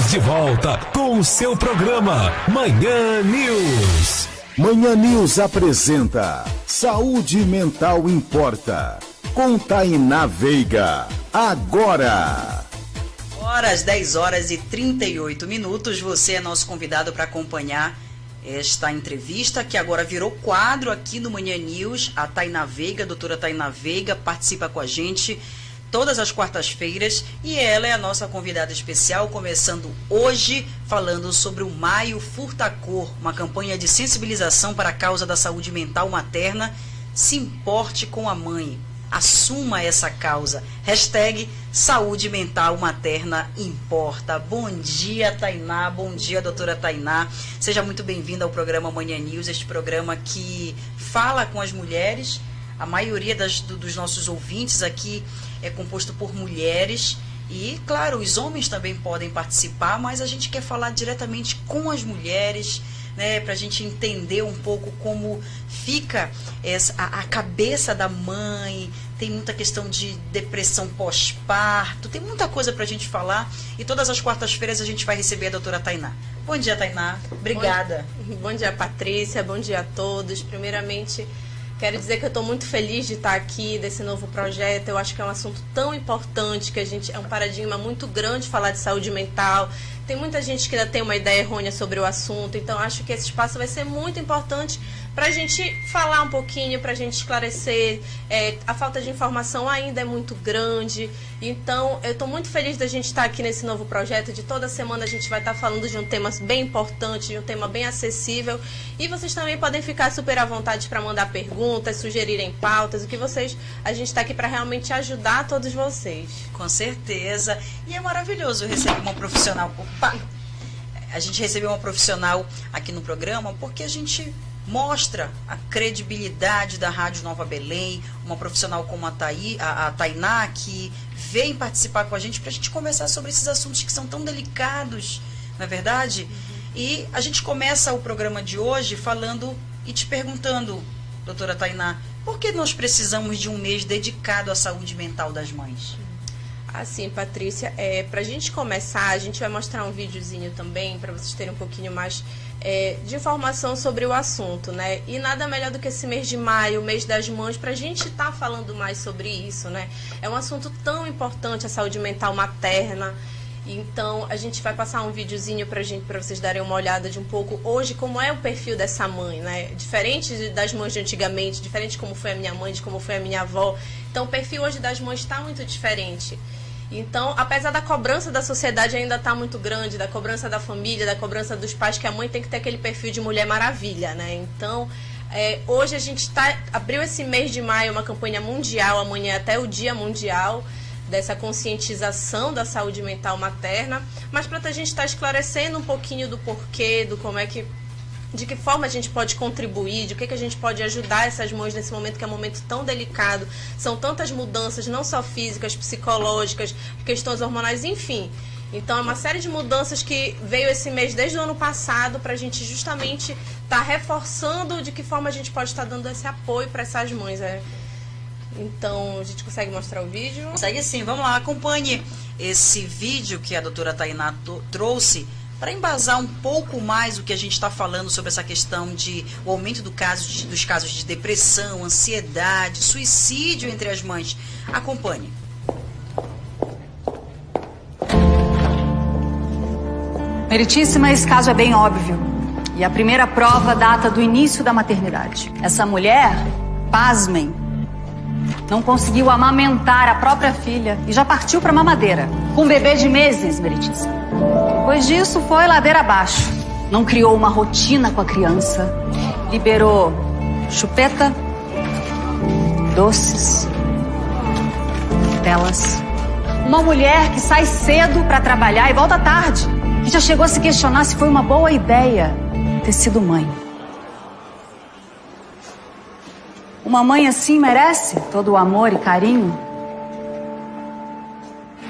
Estamos de volta com o seu programa Manhã News. Manhã News apresenta Saúde Mental Importa, com Tainá Veiga. Agora. Às 10h38, você é nosso convidado para acompanhar esta entrevista, que agora virou quadro aqui no Manhã News. A Tainá Veiga, a doutora Tainá Veiga, participa com a gente todas as quartas-feiras e ela é a nossa convidada especial, começando hoje falando sobre o Maio Furta Cor, uma campanha de sensibilização para a causa da saúde mental materna. Se importe com a mãe, assuma essa causa. Hashtag Saúde Mental Materna Importa. Bom dia, Tainá. Bom dia, doutora Tainá. Seja muito bem-vinda ao programa Manhã News, este programa que fala com as mulheres. A maioria dos nossos ouvintes aqui é composto por mulheres e, claro, os homens também podem participar, mas a gente quer falar diretamente com as mulheres, né, para a gente entender um pouco como fica a cabeça da mãe. Tem muita questão de depressão pós-parto, tem muita coisa para a gente falar e todas as quartas-feiras a gente vai receber a doutora Tainá. Bom dia, Tainá. Obrigada. Bom dia, Patrícia. Bom dia a todos. Primeiramente, quero dizer que eu estou muito feliz de estar aqui desse novo projeto. Eu acho que é um assunto tão importante, que é um paradigma muito grande falar de saúde mental. Tem muita gente que ainda tem uma ideia errônea sobre o assunto, então acho que esse espaço vai ser muito importante para a gente falar um pouquinho, para a gente esclarecer. A falta de informação ainda é muito grande, então eu estou muito feliz da gente estar aqui nesse novo projeto. De toda semana a gente vai estar falando de um tema bem importante, de um tema bem acessível, e vocês também podem ficar super à vontade para mandar perguntas, sugerirem pautas, a gente está aqui para realmente ajudar todos vocês. Com certeza, e é maravilhoso receber uma profissional. A gente recebeu uma profissional aqui no programa porque a gente mostra a credibilidade da Rádio Nova Belém, uma profissional como a Tainá, que vem participar com a gente para a gente conversar sobre esses assuntos que são tão delicados, não é verdade? Uhum. E a gente começa o programa de hoje falando e te perguntando, doutora Tainá, por que nós precisamos de um mês dedicado à saúde mental das mães? Assim, Patrícia, para a gente começar, a gente vai mostrar um videozinho também, para vocês terem um pouquinho mais de informação sobre o assunto, né? E nada melhor do que esse mês de maio, o mês das mães, para a gente estar falando mais sobre isso, né? É um assunto tão importante, a saúde mental materna. Então, a gente vai passar um videozinho para vocês darem uma olhada de um pouco hoje como é o perfil dessa mãe, né? Diferente das mães de antigamente, diferente de como foi a minha mãe, de como foi a minha avó. Então, o perfil hoje das mães está muito diferente. Então, apesar da cobrança da sociedade ainda estar muito grande, da cobrança da família, da cobrança dos pais, que a mãe tem que ter aquele perfil de Mulher Maravilha, né? Então, hoje a gente abriu esse mês de maio uma campanha mundial, amanhã é até o Dia Mundial dessa conscientização da saúde mental materna, mas para a gente estar esclarecendo um pouquinho do porquê, de que forma a gente pode contribuir, de que a gente pode ajudar essas mães nesse momento que é um momento tão delicado. São tantas mudanças, não só físicas, psicológicas, questões hormonais, enfim. Então é uma série de mudanças que veio esse mês desde o ano passado para a gente justamente estar reforçando de que forma a gente pode estar dando esse apoio para essas mães. Então, a gente consegue mostrar o vídeo? Consegue sim, vamos lá, acompanhe esse vídeo que a doutora Tainá trouxe para embasar um pouco mais o que a gente está falando sobre essa questão o aumento dos casos de depressão, ansiedade, suicídio entre as mães. Acompanhe. Meritíssima, esse caso é bem óbvio. E a primeira prova data do início da maternidade. Essa mulher, pasmem, não conseguiu amamentar a própria filha e já partiu para mamadeira, com um bebê de meses, Meritíssima. Depois disso, foi ladeira abaixo. Não criou uma rotina com a criança. Liberou chupeta, doces, telas. Uma mulher que sai cedo para trabalhar e volta tarde. Que já chegou a se questionar se foi uma boa ideia ter sido mãe. Uma mãe assim merece todo o amor e carinho?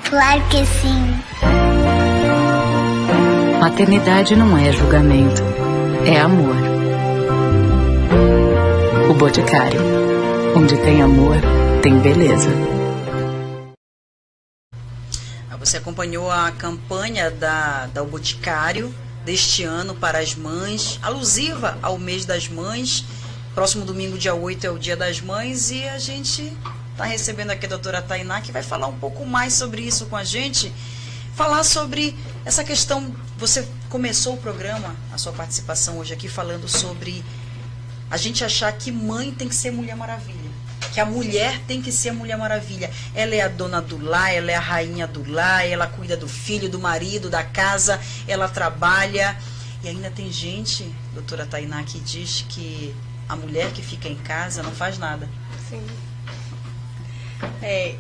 Claro que sim. Maternidade não é julgamento, é amor. O Boticário. Onde tem amor, tem beleza. Você acompanhou a campanha da O Boticário deste ano para as mães, alusiva ao mês das mães. Próximo domingo, dia 8, é o Dia das Mães, e a gente está recebendo aqui a doutora Tainá, que vai falar um pouco mais sobre isso com a gente. Falar sobre essa questão. Você começou o programa, a sua participação hoje aqui, falando sobre a gente achar que mãe tem que ser Mulher Maravilha, que a mulher tem que ser a Mulher Maravilha. Ela é a dona do lar, ela é a rainha do lar, ela cuida do filho, do marido, da casa, ela trabalha. E ainda tem gente, doutora Tainá, que diz que a mulher que fica em casa não faz nada. Sim.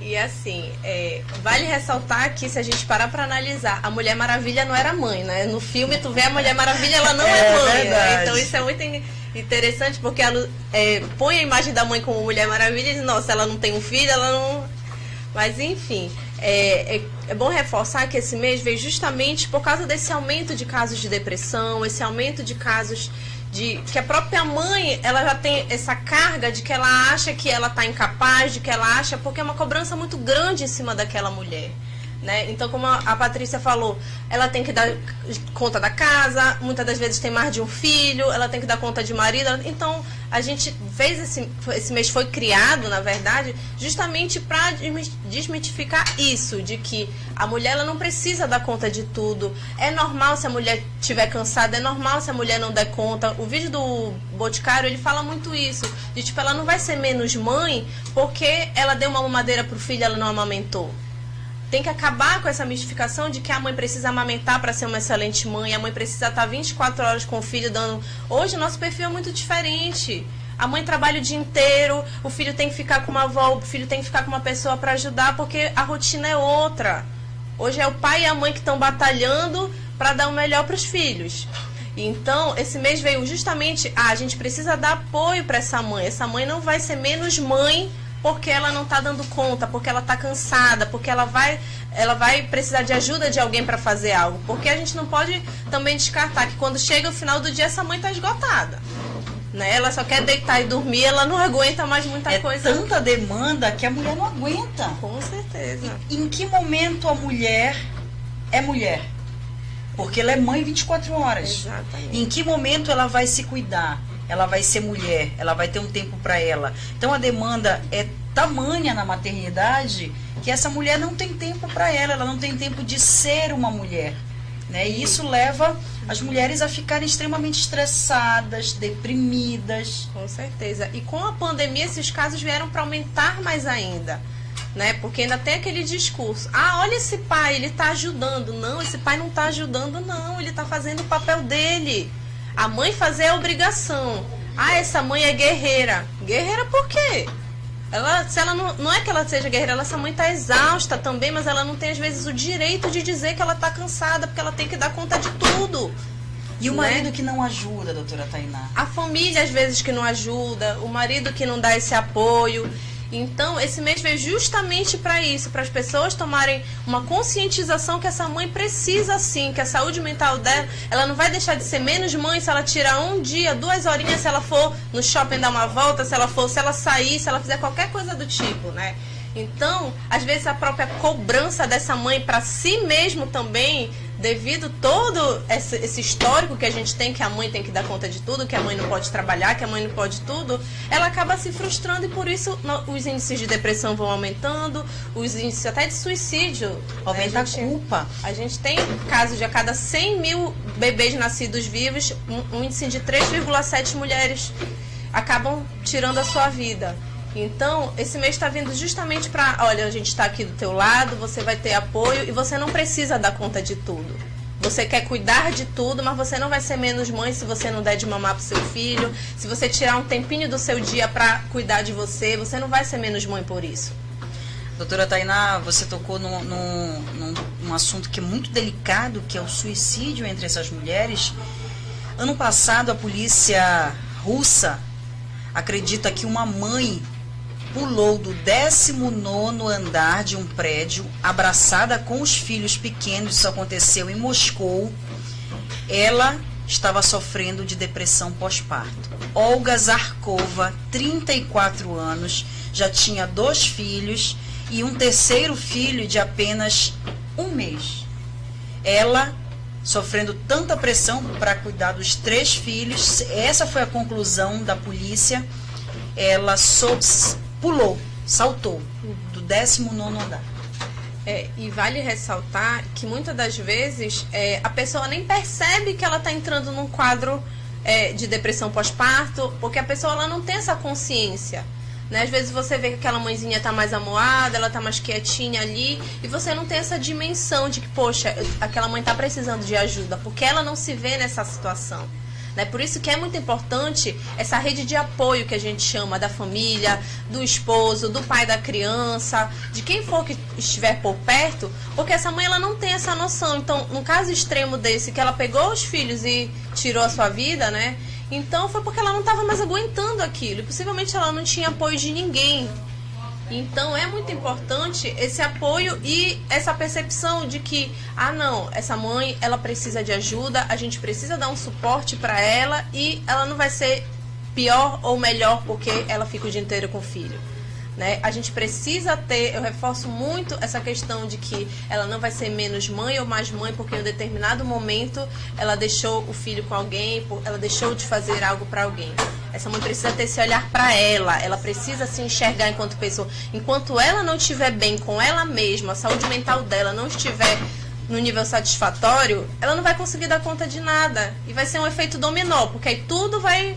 E assim, vale ressaltar que se a gente parar para analisar, a Mulher Maravilha não era mãe, né? No filme tu vê a Mulher Maravilha, ela não é mãe, né? Então isso é muito interessante, porque ela põe a imagem da mãe como Mulher Maravilha e diz, nossa, ela não tem um filho, ela não... Mas enfim, é bom reforçar que esse mês veio justamente por causa desse aumento de casos de depressão, esse aumento de casos que a própria mãe, ela já tem essa carga de que ela acha que ela está incapaz, de que ela acha, porque é uma cobrança muito grande em cima daquela mulher, né? Então, como a Patrícia falou, ela tem que dar conta da casa, muitas das vezes tem mais de um filho, ela tem que dar conta de marido. Então, a gente fez esse mês foi criado, na verdade, justamente para desmitificar isso, de que a mulher ela não precisa dar conta de tudo. É normal se a mulher estiver cansada, é normal se a mulher não der conta. O vídeo do Boticário, ele fala muito isso, de tipo, ela não vai ser menos mãe porque ela deu uma mamadeira pro filho e ela não amamentou. Tem que acabar com essa mistificação de que a mãe precisa amamentar para ser uma excelente mãe, a mãe precisa estar 24 horas com o filho dando... Hoje o nosso perfil é muito diferente. A mãe trabalha o dia inteiro, o filho tem que ficar com uma avó, o filho tem que ficar com uma pessoa para ajudar, porque a rotina é outra. Hoje é o pai e a mãe que estão batalhando para dar o melhor para os filhos. Então, esse mês veio justamente, a gente precisa dar apoio para essa mãe. Essa mãe não vai ser menos mãe porque ela não está dando conta, porque ela está cansada, porque ela vai precisar de ajuda de alguém para fazer algo. Porque a gente não pode também descartar que quando chega o final do dia, essa mãe está esgotada, né? Ela só quer deitar e dormir, ela não aguenta mais muita coisa. É tanta demanda que a mulher não aguenta. Com certeza. Em que momento a mulher é mulher? Porque ela é mãe 24 horas. Exatamente. Em que momento ela vai se cuidar? Ela vai ser mulher, ela vai ter um tempo para ela. Então a demanda é tamanha na maternidade que essa mulher não tem tempo para ela não tem tempo de ser uma mulher, né? E isso leva as mulheres a ficarem extremamente estressadas, deprimidas. Com certeza. E com a pandemia esses casos vieram para aumentar mais ainda, né? Porque ainda tem aquele discurso, olha esse pai, ele está ajudando. Não, esse pai não está ajudando, não, ele está fazendo o papel dele. A mãe fazer é obrigação. Essa mãe é guerreira. Guerreira por quê? Se ela não é que ela seja guerreira, essa mãe está exausta também, mas ela não tem às vezes o direito de dizer que ela está cansada, porque ela tem que dar conta de tudo. E o marido que não ajuda, doutora Tainá? A família às vezes que não ajuda, o marido que não dá esse apoio. Então, esse mês veio justamente para isso, para as pessoas tomarem uma conscientização que essa mãe precisa sim, que a saúde mental dela, ela não vai deixar de ser menos mãe se ela tirar um dia, 2 horinhas, se ela for no shopping dar uma volta, se ela sair, se ela fizer qualquer coisa do tipo, né? Então, às vezes a própria cobrança dessa mãe para si mesmo também, devido todo esse histórico que a gente tem, que a mãe tem que dar conta de tudo, que a mãe não pode trabalhar, que a mãe não pode tudo, ela acaba se frustrando e por isso os índices de depressão vão aumentando, os índices até de suicídio. Aumenta a culpa. A gente tem casos de a cada 100 mil bebês nascidos vivos, um índice de 3,7 mulheres acabam tirando a sua vida. Então, esse mês está vindo justamente para, olha, a gente está aqui do teu lado, você vai ter apoio e você não precisa dar conta de tudo. Você quer cuidar de tudo, mas você não vai ser menos mãe se você não der de mamar pro seu filho, se você tirar um tempinho do seu dia para cuidar de você, você não vai ser menos mãe por isso. Doutora Tainá, você tocou num assunto que é muito delicado, que é o suicídio entre essas mulheres. Ano passado, a polícia russa acredita que uma mãe pulou do 19º andar de um prédio, abraçada com os filhos pequenos. Isso aconteceu em Moscou. Ela estava sofrendo de depressão pós-parto. Olga Zarkova, 34 anos, já tinha 2 filhos e um terceiro filho de apenas 1 mês. Ela sofrendo tanta pressão para cuidar dos 3 filhos, essa foi a conclusão da polícia. Ela saltou do 19º andar. E vale ressaltar que muitas das vezes a pessoa nem percebe que ela está entrando num quadro de depressão pós-parto, porque a pessoa ela não tem essa consciência. Né? Às vezes você vê que aquela mãezinha está mais amuada, ela está mais quietinha ali, e você não tem essa dimensão de que, poxa, aquela mãe está precisando de ajuda, porque ela não se vê nessa situação. Né? Por isso que é muito importante essa rede de apoio que a gente chama da família, do esposo, do pai da criança, de quem for que estiver por perto, porque essa mãe ela não tem essa noção. Então, num caso extremo desse, que ela pegou os filhos e tirou a sua vida, né? Então foi porque ela não estava mais aguentando aquilo, e possivelmente ela não tinha apoio de ninguém. Então é muito importante esse apoio e essa percepção de que, não, essa mãe, ela precisa de ajuda, a gente precisa dar um suporte para ela, e ela não vai ser pior ou melhor porque ela fica o dia inteiro com o filho. Né? A gente precisa ter, eu reforço muito essa questão de que ela não vai ser menos mãe ou mais mãe porque em um determinado momento ela deixou o filho com alguém, ela deixou de fazer algo para alguém. Essa mãe precisa ter esse olhar para ela precisa se enxergar enquanto pessoa. Enquanto ela não estiver bem com ela mesma, a saúde mental dela não estiver no nível satisfatório, ela não vai conseguir dar conta de nada. E vai ser um efeito dominó, porque aí tudo vai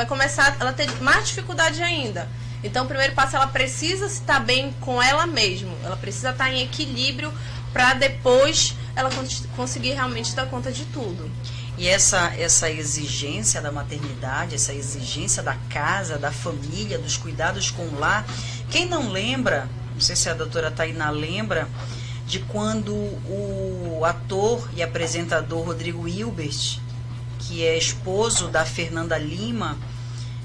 começar ela ter mais dificuldade ainda. Então, o primeiro passo, ela precisa estar bem com ela mesma. Ela precisa estar em equilíbrio para depois ela conseguir realmente dar conta de tudo. E essa exigência da maternidade, essa exigência da casa, da família, dos cuidados com o lar. Quem não lembra, não sei se a doutora Tainá lembra, de quando o ator e apresentador Rodrigo Hilbert, que é esposo da Fernanda Lima,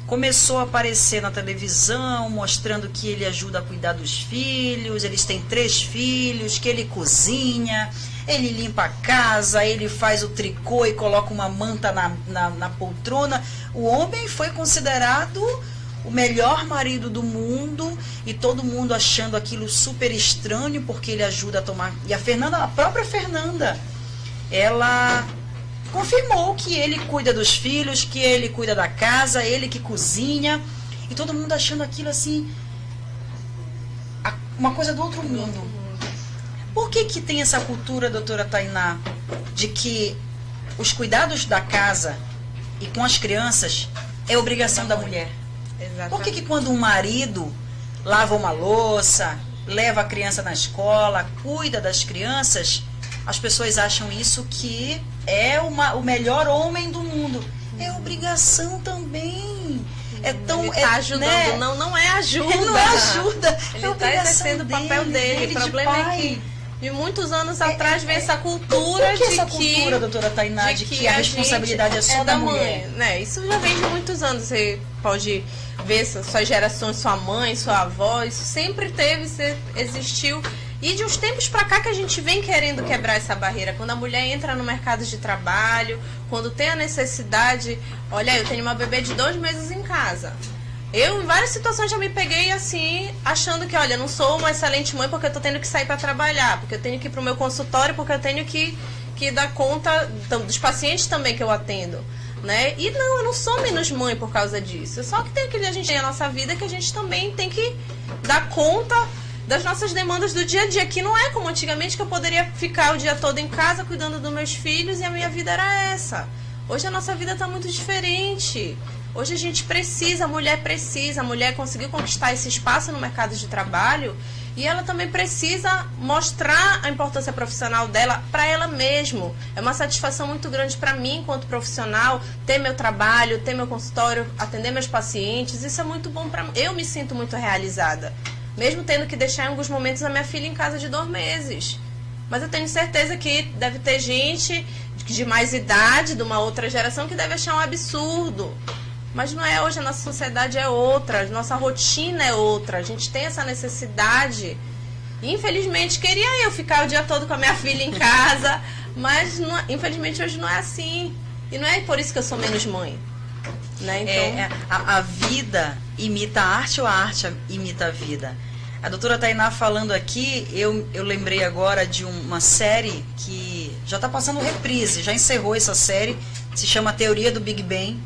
começou a aparecer na televisão, mostrando que ele ajuda a cuidar dos filhos, eles têm 3 filhos, que ele cozinha, ele limpa a casa, ele faz o tricô e coloca uma manta na poltrona. O homem foi considerado o melhor marido do mundo e todo mundo achando aquilo super estranho porque ele ajuda a tomar... E a própria Fernanda, ela confirmou que ele cuida dos filhos, que ele cuida da casa, ele que cozinha, e todo mundo achando aquilo assim, uma coisa do outro mundo. Por que tem essa cultura, doutora Tainá, de que os cuidados da casa e com as crianças é obrigação da mulher? Exatamente. Por que quando um marido lava uma louça, leva a criança na escola, cuida das crianças, as pessoas acham isso que é o melhor homem do mundo? É obrigação também. Ele está ajudando, né? Não é ajuda. Ele não ajuda. Ele está exercendo o papel dele. O problema é que de muitos anos atrás vem essa cultura cultura, doutora Tainá, de que a responsabilidade é só da mulher? Né? Isso já vem de muitos anos. Você pode ver suas gerações, sua mãe, sua avó, isso sempre existiu. E de uns tempos pra cá que a gente vem querendo quebrar essa barreira. Quando a mulher entra no mercado de trabalho, quando tem a necessidade... Olha, eu tenho uma bebê de 2 meses em casa. Eu, em várias situações, já me peguei assim, achando que, olha, não sou uma excelente mãe porque eu tô tendo que sair pra trabalhar, porque eu tenho que ir pro meu consultório, porque eu tenho que dar conta dos pacientes também que eu atendo. Né? E não, eu não sou menos mãe por causa disso. Só que a gente tem a nossa vida que a gente também tem que dar conta das nossas demandas do dia a dia, que não é como antigamente, que eu poderia ficar o dia todo em casa cuidando dos meus filhos e a minha vida era essa. Hoje a nossa vida está muito diferente. Hoje a gente precisa, a mulher conseguiu conquistar esse espaço no mercado de trabalho e ela também precisa mostrar a importância profissional dela para ela mesma. É uma satisfação muito grande para mim, enquanto profissional, ter meu trabalho, ter meu consultório, atender meus pacientes. Isso é muito bom para mim. Eu me sinto muito realizada. Mesmo tendo que deixar em alguns momentos a minha filha em casa de 2 meses. Mas eu tenho certeza que deve ter gente de mais idade, de uma outra geração, que deve achar um absurdo. Mas não é hoje, a nossa sociedade é outra, a nossa rotina é outra. A gente tem essa necessidade. E, infelizmente, queria eu ficar o dia todo com a minha filha em casa, mas não, infelizmente hoje não é assim. E não é por isso que eu sou menos mãe. Né? Então... A vida imita a arte ou a arte imita a vida? A doutora Tainá falando aqui, eu lembrei agora de uma série que já está passando reprise, já encerrou essa série, se chama Teoria do Big Bang,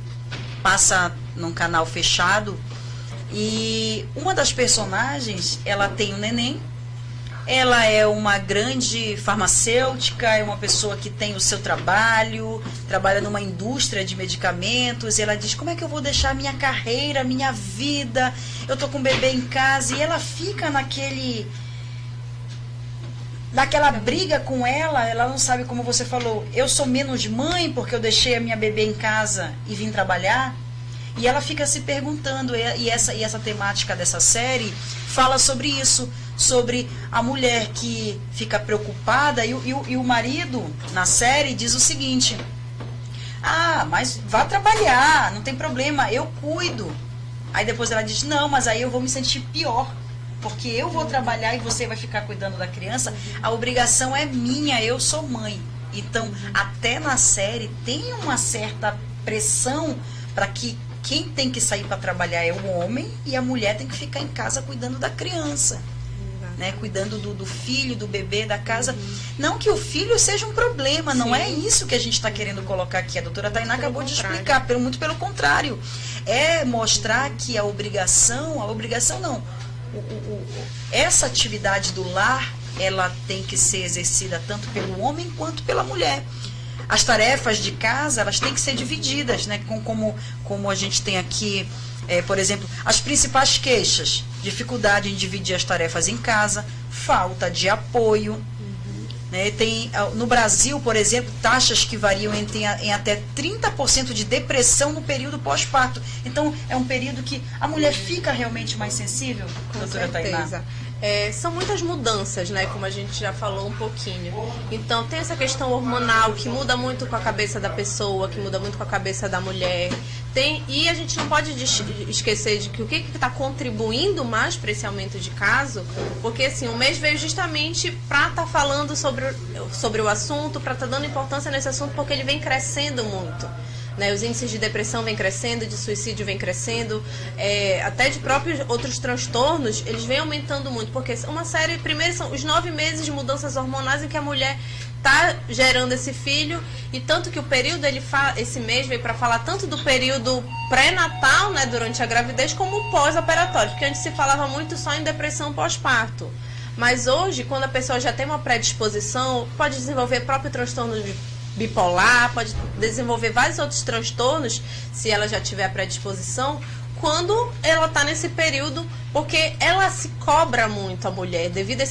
passa num canal fechado, e uma das personagens, ela tem um neném, ela é uma grande farmacêutica, é uma pessoa que tem o seu trabalho, trabalha numa indústria de medicamentos, e ela diz, como é que eu vou deixar minha carreira, minha vida, eu tô com um bebê em casa, e ela fica naquela briga com ela não sabe, como você falou, eu sou menos mãe porque eu deixei a minha bebê em casa e vim trabalhar, e ela fica se perguntando, e essa temática dessa série fala sobre isso, sobre a mulher que fica preocupada e o marido, na série, diz o seguinte, mas vá trabalhar, não tem problema, eu cuido. Aí depois ela diz, não, mas aí eu vou me sentir pior, porque eu vou trabalhar e você vai ficar cuidando da criança, a obrigação é minha, eu sou mãe. Então, até na série tem uma certa pressão para que quem tem que sair para trabalhar é o homem e a mulher tem que ficar em casa cuidando da criança. Né, cuidando do filho, do bebê, da casa. Não que o filho seja um problema, não é isso que a gente está querendo colocar aqui. A doutora Tainá acabou de explicar, muito pelo contrário. É mostrar que a obrigação não, essa atividade do lar, ela tem que ser exercida tanto pelo homem quanto pela mulher. As tarefas de casa, elas têm que ser divididas, né, como a gente tem aqui, por exemplo, as principais queixas, dificuldade em dividir as tarefas em casa, falta de apoio. Né? Tem, no Brasil, por exemplo, taxas que variam em até 30% de depressão no período pós-parto. Então, é um período que a mulher fica realmente mais sensível, doutora Tainá? São muitas mudanças, né, como a gente já falou um pouquinho. Então, tem essa questão hormonal que muda muito com a cabeça da pessoa, que muda muito com a cabeça da mulher. E a gente não pode esquecer de que o que está contribuindo mais para esse aumento de caso, porque assim, o mês veio justamente para estar falando sobre o assunto, para estar dando importância nesse assunto, porque ele vem crescendo muito. Né, os índices de depressão vêm crescendo, de suicídio vem crescendo, até de próprios outros transtornos, eles vêm aumentando muito, porque uma série, primeiro são os 9 meses de mudanças hormonais em que a mulher está gerando esse filho, e tanto que o período, esse mês veio para falar tanto do período pré-natal, né, durante a gravidez, como pós-operatório, porque antes se falava muito só em depressão pós-parto. Mas hoje, quando a pessoa já tem uma predisposição, pode desenvolver próprio transtorno bipolar, pode desenvolver vários outros transtornos, se ela já tiver a predisposição, quando ela está nesse período, porque ela se cobra muito, a mulher, devido a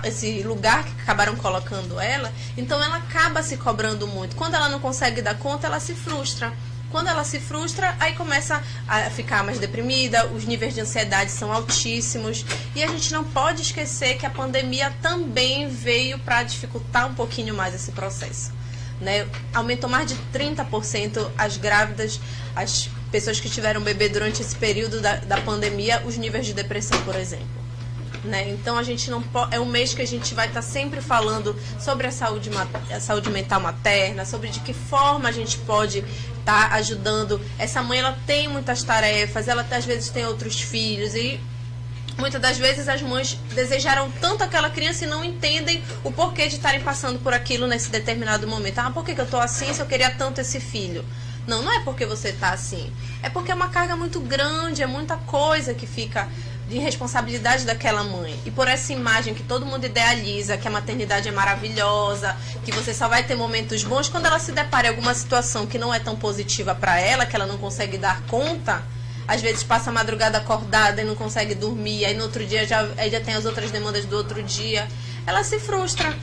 esse lugar que acabaram colocando ela, então ela acaba se cobrando muito. Quando ela não consegue dar conta, ela se frustra. Quando ela se frustra, aí começa a ficar mais deprimida, os níveis de ansiedade são altíssimos, e a gente não pode esquecer que a pandemia também veio para dificultar um pouquinho mais esse processo. Né? Aumentou mais de 30% as grávidas, as pessoas que tiveram bebê durante esse período da pandemia, os níveis de depressão, por exemplo. Né? Então a gente não pode, é um mês que a gente vai estar sempre falando sobre a saúde mental materna, sobre de que forma a gente pode estar ajudando. Essa mãe, ela tem muitas tarefas, ela às vezes tem outros filhos, e muitas das vezes as mães desejaram tanto aquela criança e não entendem o porquê de estarem passando por aquilo nesse determinado momento. Por que eu estou assim se eu queria tanto esse filho? Não é porque você está assim. É porque é uma carga muito grande, é muita coisa que fica de responsabilidade daquela mãe. E por essa imagem que todo mundo idealiza, que a maternidade é maravilhosa, que você só vai ter momentos bons, quando ela se depara em alguma situação que não é tão positiva para ela, que ela não consegue dar conta, às vezes passa a madrugada acordada e não consegue dormir, aí no outro dia já tem as outras demandas do outro dia. Ela se frustra.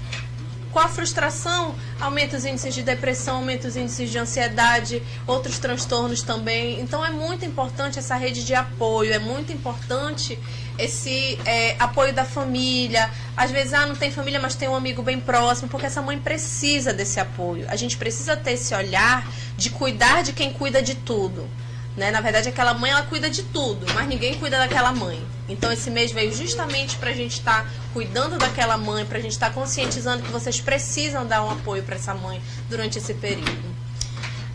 Com a frustração, aumenta os índices de depressão, aumenta os índices de ansiedade, outros transtornos também. Então é muito importante essa rede de apoio, é muito importante esse apoio da família. Às vezes, não tem família, mas tem um amigo bem próximo, porque essa mãe precisa desse apoio. A gente precisa ter esse olhar de cuidar de quem cuida de tudo. Né? Na verdade, aquela mãe, ela cuida de tudo, mas ninguém cuida daquela mãe. Então, esse mês veio justamente para a gente estar cuidando daquela mãe, para a gente estar conscientizando que vocês precisam dar um apoio para essa mãe durante esse período.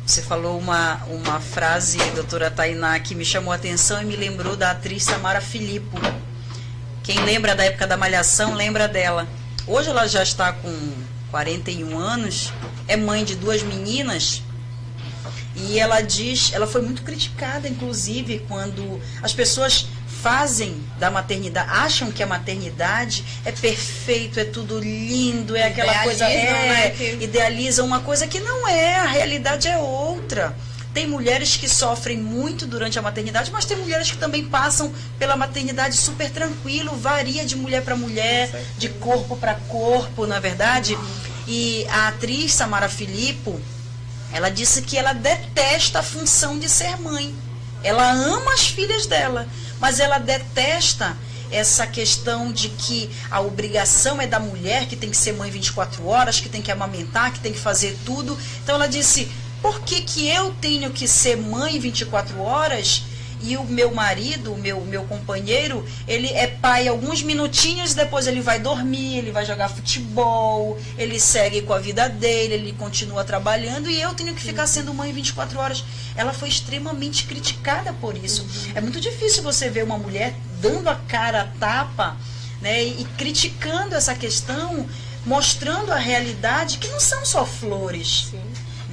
Você falou uma frase, doutora Tainá, que me chamou a atenção e me lembrou da atriz Samara Filippo, Quem lembra da época da Malhação, lembra dela. Hoje ela já está com 41 anos, é mãe de 2 meninas, e ela diz, ela foi muito criticada, inclusive, quando as pessoas fazem da maternidade, acham que a maternidade é perfeito, é tudo lindo, é aquela coisa, idealizam uma coisa que não é, a realidade é outra. Tem mulheres que sofrem muito durante a maternidade, mas tem mulheres que também passam pela maternidade super tranquilo, varia de mulher para mulher, de corpo para corpo, na verdade. E a atriz Samara Filippo, ela disse que ela detesta a função de ser mãe. Ela ama as filhas dela, mas ela detesta essa questão de que a obrigação é da mulher, que tem que ser mãe 24 horas, que tem que amamentar, que tem que fazer tudo. Então ela disse, por que eu tenho que ser mãe 24 horas e o meu marido, o meu companheiro, ele é pai alguns minutinhos, depois ele vai dormir, ele vai jogar futebol, ele segue com a vida dele, ele continua trabalhando e eu tenho que ficar sendo mãe 24 horas. Ela foi extremamente criticada por isso. É muito difícil você ver uma mulher dando a cara a tapa, né, e criticando essa questão, mostrando a realidade que não são só flores. Sim.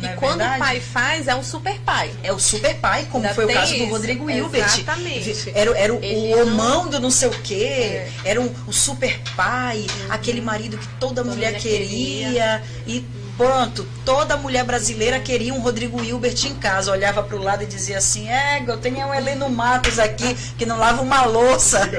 E quando o pai faz, é um super pai. É o super pai, como foi o caso do Rodrigo Hilbert. Exatamente. Era o homão do não sei o quê, era o super pai, aquele marido que toda mulher queria. E pronto, toda mulher brasileira queria um Rodrigo Hilbert em casa. Olhava para o lado e dizia assim, eu tenho um Heleno Matos aqui, que não lava uma louça.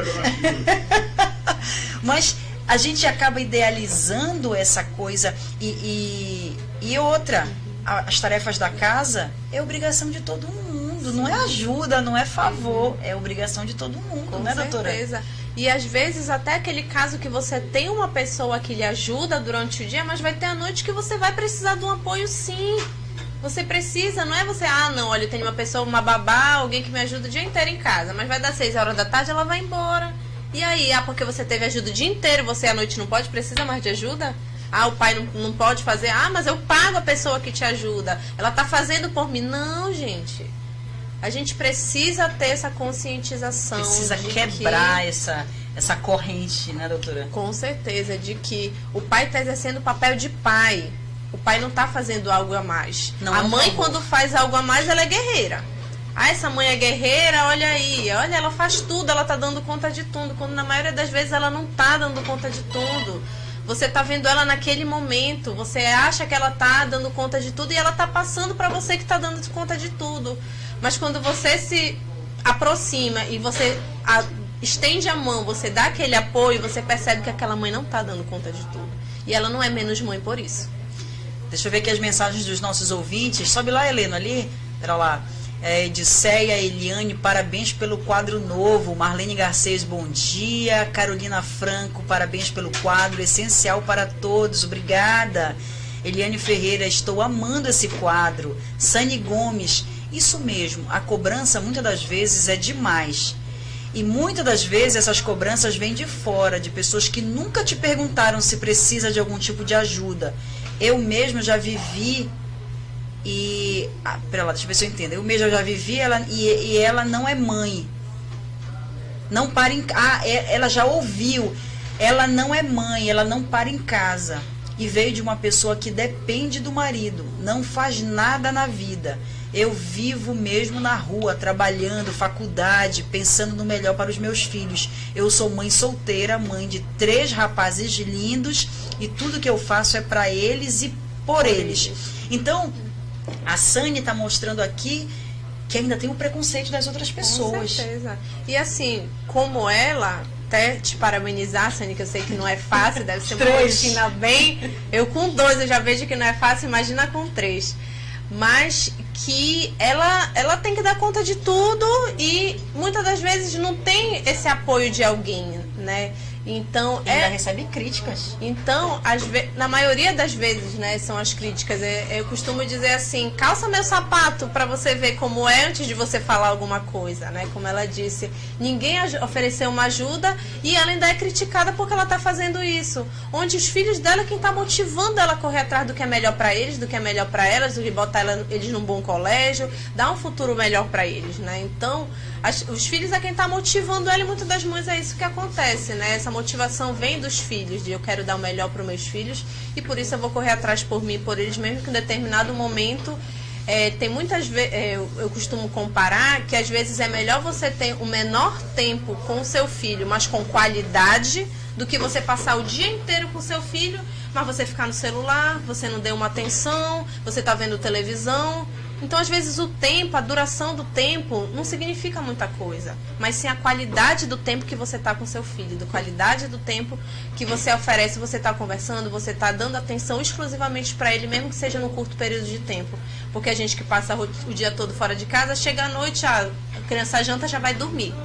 Mas a gente acaba idealizando essa coisa. E outra... As tarefas da casa é obrigação de todo mundo, não é ajuda, não é favor, é obrigação de todo mundo, com né, doutora? certeza. E às vezes até aquele caso que você tem uma pessoa que lhe ajuda durante o dia, mas vai ter a noite que você vai precisar de um apoio, sim. Você precisa, não é você, não, olha, eu tenho uma pessoa, uma babá, alguém que me ajuda o dia inteiro em casa, mas vai dar 6 horas da tarde, ela vai embora. E aí, porque você teve ajuda o dia inteiro, você à noite não pode, precisa mais de ajuda? O pai não pode fazer. Mas eu pago a pessoa que te ajuda. Ela está fazendo por mim. Não, gente. A gente precisa ter essa conscientização. Precisa quebrar essa corrente, né, doutora? Com certeza, de que o pai está exercendo o papel de pai. O pai não está fazendo algo a mais. Não, a mãe, quando faz algo a mais, ela é guerreira. Essa mãe é guerreira, olha aí. Olha, ela faz tudo, ela está dando conta de tudo. Quando na maioria das vezes ela não está dando conta de tudo. Você está vendo ela naquele momento, você acha que ela está dando conta de tudo e ela está passando para você que está dando conta de tudo. Mas quando você se aproxima e você estende a mão, você dá aquele apoio, você percebe que aquela mãe não está dando conta de tudo. E ela não é menos mãe por isso. Deixa eu ver aqui as mensagens dos nossos ouvintes. Sobe lá, Helena, ali. Pera lá. Edicéia, Eliane, parabéns pelo quadro novo. Marlene Garcês, bom dia. Carolina Franco, parabéns pelo quadro, essencial para todos, obrigada. Eliane Ferreira, estou amando esse quadro. Sani Gomes, isso mesmo, a cobrança muitas das vezes é demais. E muitas das vezes essas cobranças vêm de fora, de pessoas que nunca te perguntaram se precisa de algum tipo de ajuda. Eu mesmo já vivi pera lá, deixa eu ver se eu entendo. Eu mesma já vivi e ela não é mãe. Não para em ela já ouviu. Ela não é mãe, ela não para em casa. E veio de uma pessoa que depende do marido, não faz nada na vida. Eu vivo mesmo na rua, trabalhando, faculdade, pensando no melhor para os meus filhos. Eu sou mãe solteira, mãe de 3 rapazes lindos e tudo que eu faço é para eles e por eles. Então, a Sani está mostrando aqui que ainda tem o preconceito das outras pessoas. Com certeza. E assim, como ela, até te parabenizar, Sani, que eu sei que não é fácil, deve ser uma rotina bem... Eu com 2 eu já vejo que não é fácil, imagina com 3. Mas que ela tem que dar conta de tudo e muitas das vezes não tem esse apoio de alguém, né? Então, ainda recebe críticas. Então, na maioria das vezes, né, são as críticas. Eu costumo dizer assim, calça meu sapato para você ver como é antes de você falar alguma coisa, né? Como ela disse, ninguém ofereceu uma ajuda e ela ainda é criticada porque ela está fazendo isso. Onde os filhos dela, quem está motivando ela a correr atrás do que é melhor para eles, do que é melhor para elas, do que botar eles num bom colégio, dar um futuro melhor para eles, né? Então, Os filhos é quem está motivando ela, e muitas das mães é isso que acontece, né? Essa motivação vem dos filhos, de eu quero dar o melhor para os meus filhos e por isso eu vou correr atrás por mim, por eles, mesmo que em determinado momento tem muitas vezes, eu costumo comparar que às vezes é melhor você ter o menor tempo com o seu filho, mas com qualidade, do que você passar o dia inteiro com o seu filho, mas você ficar no celular, você não deu uma atenção, você está vendo televisão. Então, às vezes, o tempo, a duração do tempo não significa muita coisa, mas sim a qualidade do tempo que você está com seu filho, da qualidade do tempo que você oferece, você está conversando, você está dando atenção exclusivamente para ele, mesmo que seja num curto período de tempo. Porque a gente que passa o dia todo fora de casa, chega à noite, a criança janta, já vai dormir.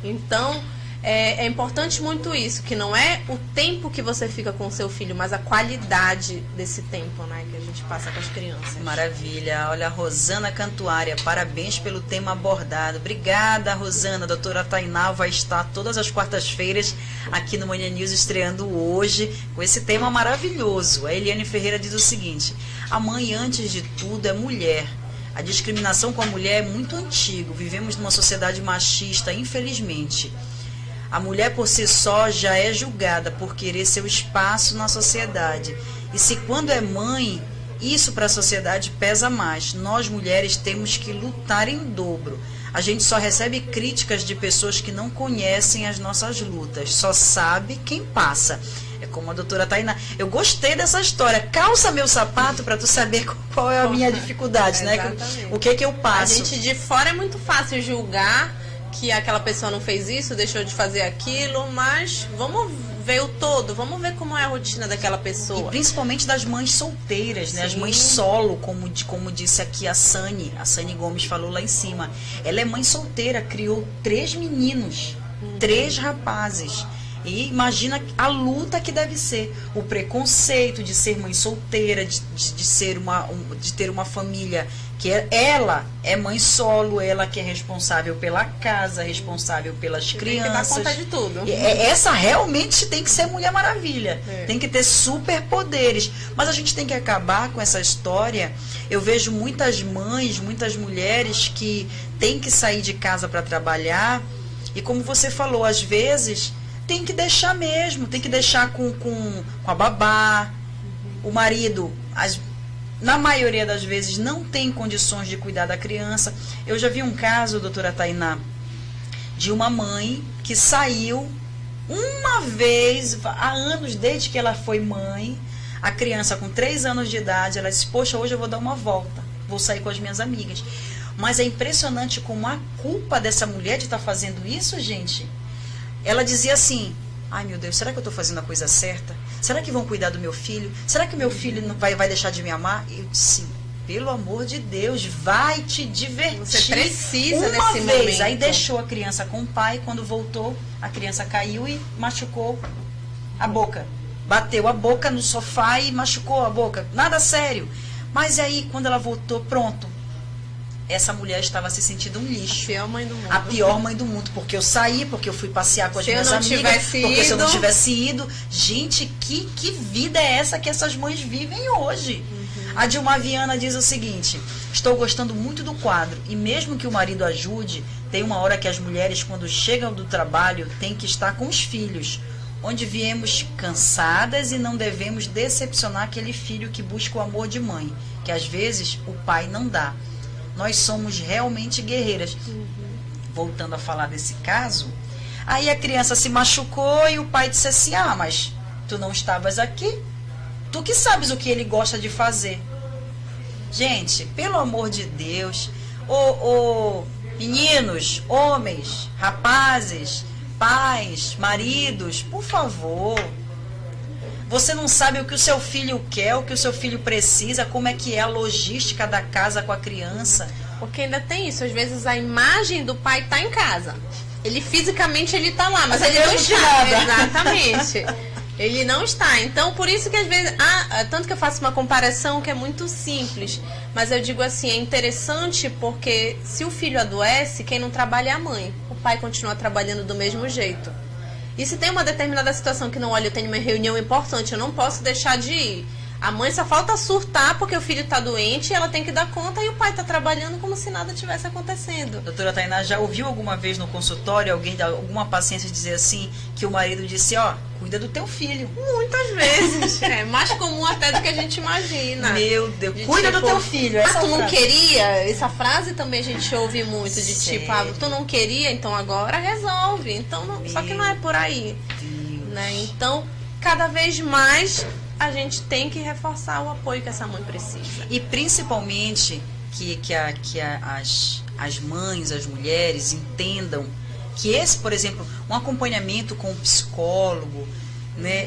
Então, é importante muito isso, que não é o tempo que você fica com o seu filho, mas a qualidade desse tempo, né, que a gente passa com as crianças. Maravilha. Olha, Rosana Cantuária, parabéns pelo tema abordado. Obrigada, Rosana. A doutora Tainá vai estar todas as quartas-feiras aqui no Manhã News, estreando hoje com esse tema maravilhoso. A Eliane Ferreira diz o seguinte: a mãe, antes de tudo, é mulher. A discriminação com a mulher é muito antiga. Vivemos numa sociedade machista, infelizmente. A mulher por si só já é julgada por querer seu espaço na sociedade. E se quando é mãe, isso para a sociedade pesa mais. Nós mulheres temos que lutar em dobro. A gente só recebe críticas de pessoas que não conhecem as nossas lutas. Só sabe quem passa. É como a doutora Tainá. Eu gostei dessa história. Calça meu sapato para tu saber qual é a minha dificuldade, né? O que eu passo. A gente de fora é muito fácil julgar que aquela pessoa não fez isso, deixou de fazer aquilo, mas vamos ver o todo, vamos ver como é a rotina daquela pessoa. E principalmente das mães solteiras, né? As mães solo, como disse aqui a Sani Gomes falou lá em cima. Ela é mãe solteira, criou 3 meninos, 3 rapazes. E imagina a luta que deve ser, o preconceito de ser mãe solteira, de ter uma família que ela é mãe solo, ela que é responsável pela casa, responsável pelas crianças. Tem que dar conta de tudo. Essa realmente tem que ser Mulher Maravilha. Tem que ter superpoderes. Mas a gente tem que acabar com essa história. Eu vejo muitas mães, muitas mulheres que têm que sair de casa para trabalhar. E como você falou, às vezes tem que deixar mesmo, tem que deixar com a babá. O marido, na maioria das vezes, não tem condições de cuidar da criança. Eu já vi um caso, doutora Tainá, de uma mãe que saiu uma vez, há anos, desde que ela foi mãe, a criança com 3 anos de idade, ela disse: poxa, hoje eu vou dar uma volta, vou sair com as minhas amigas. Mas é impressionante como a culpa dessa mulher de estar fazendo isso, gente. Ela dizia assim: ai meu Deus, será que eu estou fazendo a coisa certa? Será que vão cuidar do meu filho? Será que meu filho não vai deixar de me amar? Eu disse: pelo amor de Deus, vai te divertir. Você precisa uma desse vez. momento. Aí deixou a criança com o pai, quando voltou, a criança caiu e machucou a boca. Bateu a boca no sofá e machucou a boca. Nada sério. Mas aí, quando ela voltou, pronto. Essa mulher estava se sentindo um lixo. A pior mãe do mundo. A pior mãe do mundo. Porque eu saí, porque eu fui passear com as minhas amigas. Porque se eu não tivesse ido. Gente, que vida é essa que essas mães vivem hoje? A Dilma Viana diz o seguinte: estou gostando muito do quadro. E mesmo que o marido ajude, tem uma hora que as mulheres, quando chegam do trabalho, têm que estar com os filhos. Onde viemos cansadas e não devemos decepcionar aquele filho que busca o amor de mãe, que às vezes o pai não dá. Nós somos realmente guerreiras. Voltando a falar desse caso, aí a criança se machucou e o pai disse assim: ah, mas tu não estavas aqui? Tu que sabes o que ele gosta de fazer. Gente, pelo amor de Deus, meninos, homens, rapazes, pais, maridos, por favor. Você não sabe o que o seu filho quer, o que o seu filho precisa, como é que é a logística da casa com a criança. Porque ainda tem isso, às vezes a imagem do pai está em casa. Ele fisicamente ele está lá, mas ele não está. Exatamente. Ele não está. Então, por isso que às vezes... tanto que eu faço uma comparação que é muito simples. Mas eu digo assim, é interessante porque se o filho adoece, quem não trabalha é a mãe. O pai continua trabalhando do mesmo jeito. E se tem uma determinada situação que não, olha, eu tenho uma reunião importante, eu não posso deixar de ir. A mãe só falta surtar porque o filho está doente, ela tem que dar conta e o pai está trabalhando como se nada tivesse acontecendo. Doutora Tainá, já ouviu alguma vez no consultório alguma paciente dizer assim, que o marido disse, cuida do teu filho? Muitas vezes. É mais comum até do que a gente imagina. Meu Deus, cuida do teu filho. Tu não queria? Essa frase também a gente ouve muito, de tipo, tu não queria, então agora resolve. Então, só que não é por aí. Né? Então, cada vez mais a gente tem que reforçar o apoio que essa mãe precisa. E principalmente que as mães, as mulheres entendam que esse, por exemplo, um acompanhamento com um psicólogo, né,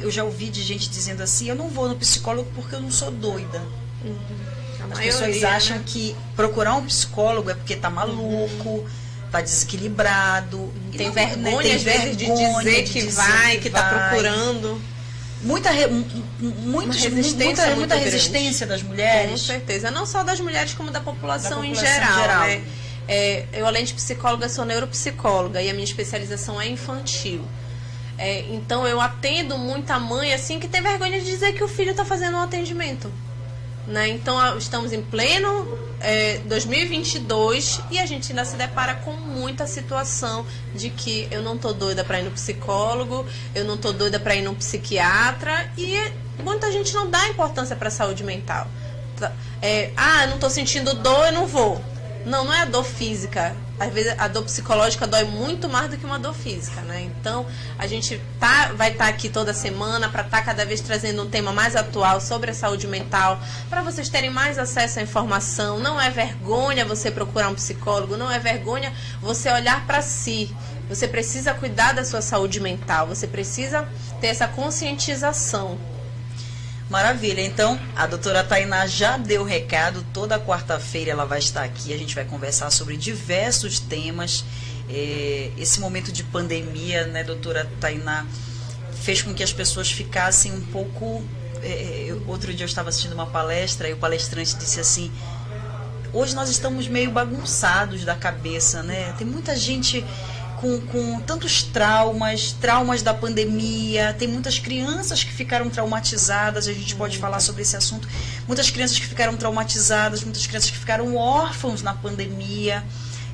eu já ouvi de gente dizendo assim, eu não vou no psicólogo porque eu não sou doida. As pessoas acham que procurar um psicólogo é porque tá maluco, tá desequilibrado. Tem vergonha, às vezes, de dizer que vai, que tá procurando. Muita resistência das mulheres. Com certeza, não só das mulheres, como da população em geral. Né? Eu, além de psicóloga, sou neuropsicóloga e a minha especialização é infantil. Então, eu atendo muita mãe assim que tem vergonha de dizer que o filho está fazendo um atendimento. Né? Então, estamos em pleno 2022 e a gente ainda se depara com muita situação de que eu não tô doida para ir no psicólogo, eu não tô doida para ir no psiquiatra e muita gente não dá importância para a saúde mental. Eu não tô sentindo dor, eu não vou. Não é a dor física. Às vezes a dor psicológica dói muito mais do que uma dor física, né? Então, a gente vai estar aqui toda semana para estar cada vez trazendo um tema mais atual sobre a saúde mental, para vocês terem mais acesso à informação. Não é vergonha você procurar um psicólogo, não é vergonha você olhar para si. Você precisa cuidar da sua saúde mental, você precisa ter essa conscientização. Maravilha, então a doutora Tainá já deu o recado, toda quarta-feira ela vai estar aqui, a gente vai conversar sobre diversos temas. Esse momento de pandemia, né, doutora Tainá, fez com que as pessoas ficassem um pouco... outro dia eu estava assistindo uma palestra e o palestrante disse assim, hoje nós estamos meio bagunçados da cabeça, né? Tem muita gente com tantos traumas da pandemia, tem muitas crianças que ficaram traumatizadas, a gente pode falar sobre esse assunto, muitas crianças que ficaram traumatizadas, muitas crianças que ficaram órfãos na pandemia.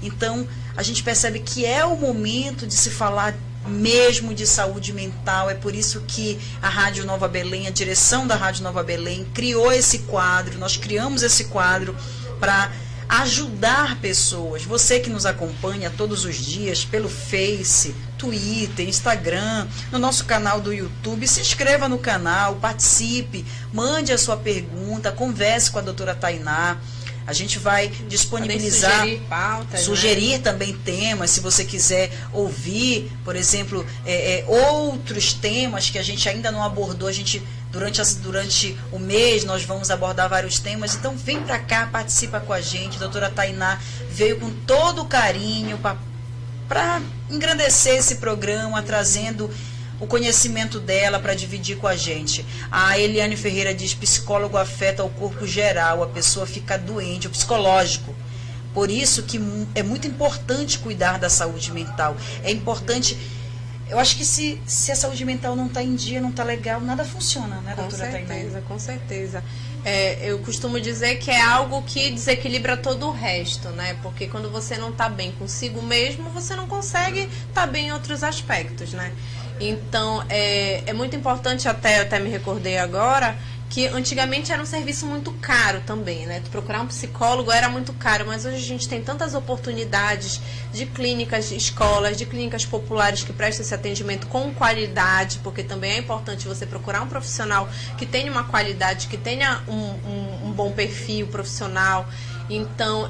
Então, a gente percebe que é o momento de se falar mesmo de saúde mental. É por isso que a Rádio Nova Belém, a direção da Rádio Nova Belém, criou esse quadro, nós criamos esse quadro para ajudar pessoas. Você que nos acompanha todos os dias pelo Face, Twitter, Instagram, no nosso canal do YouTube, se inscreva no canal, participe, mande a sua pergunta, converse com a doutora Tainá. A gente vai disponibilizar, sugerir pautas, sugerir também temas, se você quiser ouvir, por exemplo, outros temas que a gente ainda não abordou. A gente, durante o mês, nós vamos abordar vários temas. Então, vem para cá, participa com a gente. A doutora Tainá veio com todo o carinho para engrandecer esse programa, trazendo o conhecimento dela para dividir com a gente. A Eliane Ferreira diz: psicólogo afeta o corpo geral, a pessoa fica doente, o psicológico. Por isso que é muito importante cuidar da saúde mental. É importante. Eu acho que se a saúde mental não está em dia, não está legal, nada funciona, né, doutora Tainá? Com certeza, com certeza. Eu costumo dizer que é algo que desequilibra todo o resto, né? Porque quando você não está bem consigo mesmo, você não consegue estar bem em outros aspectos, né? Então, é muito importante, até me recordei agora, que antigamente era um serviço muito caro também, né? Procurar um psicólogo era muito caro, mas hoje a gente tem tantas oportunidades de clínicas, de escolas, de clínicas populares que prestam esse atendimento com qualidade, porque também é importante você procurar um profissional que tenha uma qualidade, que tenha um bom perfil profissional. Então,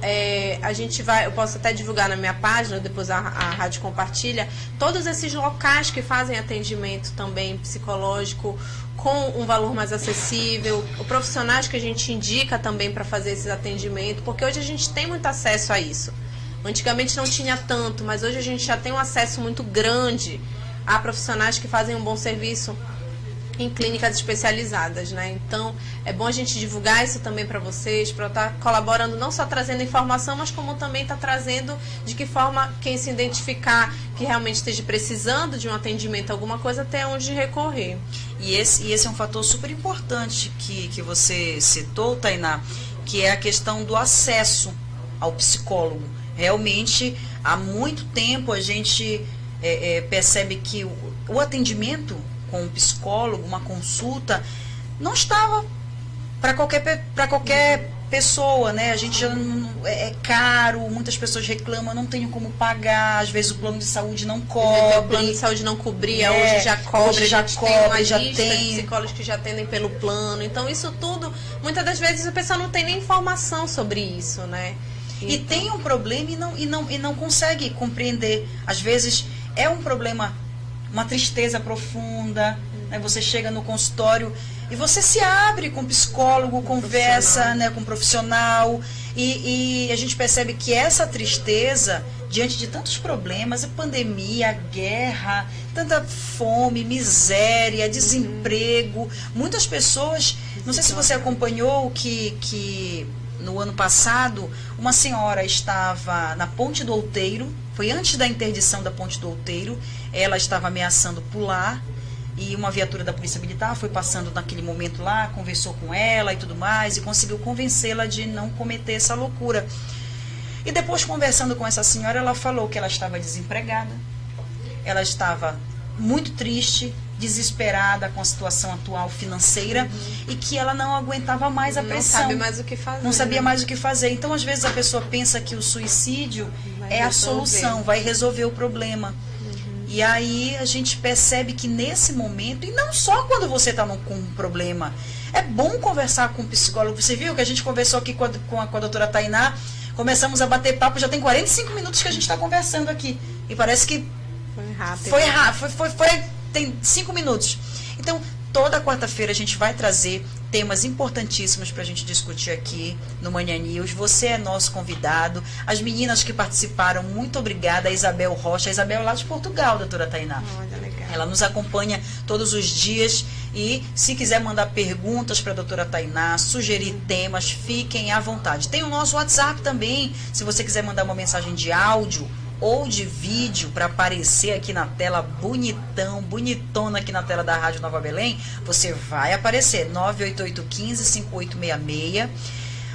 eu posso até divulgar na minha página, depois a rádio compartilha, todos esses locais que fazem atendimento também psicológico com um valor mais acessível, os profissionais que a gente indica também para fazer esses atendimentos, porque hoje a gente tem muito acesso a isso. Antigamente não tinha tanto, mas hoje a gente já tem um acesso muito grande a profissionais que fazem um bom serviço em clínicas especializadas, né? Então, é bom a gente divulgar isso também para vocês, para estar colaborando, não só trazendo informação, mas como também está trazendo de que forma quem se identificar que realmente esteja precisando de um atendimento, alguma coisa, até onde recorrer. E esse é um fator super importante que você citou, Tainá, que é a questão do acesso ao psicólogo. Realmente, há muito tempo a gente percebe que o atendimento com um psicólogo, uma consulta, não estava para qualquer pessoa, né? A gente já é caro, muitas pessoas reclamam, não tenho como pagar, às vezes o plano de saúde não cobre. O plano de saúde não cobria, hoje já cobre, tem uma lista de psicólogos que já atendem pelo plano. Então isso tudo, muitas das vezes a pessoa não tem nem informação sobre isso, né? E tem um problema e não consegue compreender. Às vezes é um problema, uma tristeza profunda, né? Você chega no consultório e você se abre com o psicólogo, conversa, né, com o profissional, e a gente percebe que essa tristeza, diante de tantos problemas, a pandemia, a guerra, tanta fome, miséria, desemprego, muitas pessoas, não sei se você acompanhou que no ano passado, uma senhora estava na Ponte do Outeiro, foi antes da interdição da Ponte do Outeiro, ela estava ameaçando pular, e uma viatura da Polícia Militar foi passando naquele momento lá, conversou com ela e tudo mais, e conseguiu convencê-la de não cometer essa loucura. E depois, conversando com essa senhora, ela falou que ela estava desempregada, ela estava muito triste, desesperada com a situação atual financeira, e que ela não aguentava mais a pressão. Não sabe mais o que fazer. Não sabia mais o que fazer. Então, às vezes, a pessoa pensa que o suicídio é a solução, vai resolver o problema. E aí a gente percebe que nesse momento, e não só quando você está com um problema, é bom conversar com o psicólogo. Você viu que a gente conversou aqui com a doutora Tainá, começamos a bater papo, já tem 45 minutos que a gente está conversando aqui. E parece que foi rápido. Foi rápido, tem 5 minutos. Então, toda quarta-feira a gente vai trazer temas importantíssimos para a gente discutir aqui no Manhã News. Você é nosso convidado. As meninas que participaram, muito obrigada. A Isabel Rocha. A Isabel é lá de Portugal, doutora Tainá. Olha, legal. Ela nos acompanha todos os dias. E se quiser mandar perguntas para a doutora Tainá, sugerir temas, fiquem à vontade. Tem o nosso WhatsApp também. Se você quiser mandar uma mensagem de áudio ou de vídeo para aparecer aqui na tela bonitona aqui na tela da Rádio Nova Belém, você vai aparecer 98815-5866.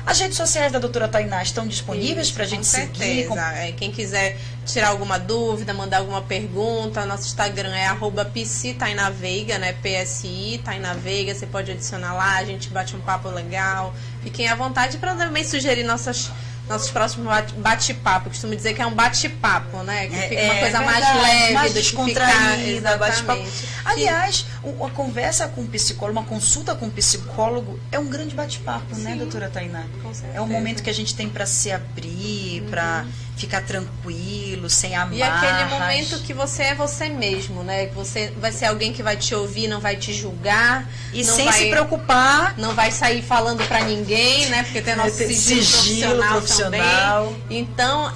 As redes sociais da doutora Tainá estão disponíveis para a gente seguir. Quem quiser tirar alguma dúvida, mandar alguma pergunta, nosso Instagram é @psi_tainaveiga, né? PSI Tainaveiga, você pode adicionar lá, a gente bate um papo legal. Fiquem à vontade para também sugerir nossos próximos bate-papo. Eu costumo dizer que é um bate-papo, né? Que fica uma coisa mais leve, mais descontraída, bate-papo. Aliás, a conversa com o psicólogo, uma consulta com o psicólogo é um grande bate-papo, né, doutora Tainá? Com certeza. É um momento que a gente tem para se abrir, para ficar tranquilo, sem amarras. E aquele momento que você é você mesmo, né? Que você vai ser alguém que vai te ouvir, não vai te julgar. E sem se preocupar. Não vai sair falando para ninguém, né? Porque tem nosso sigilo profissional também. Então,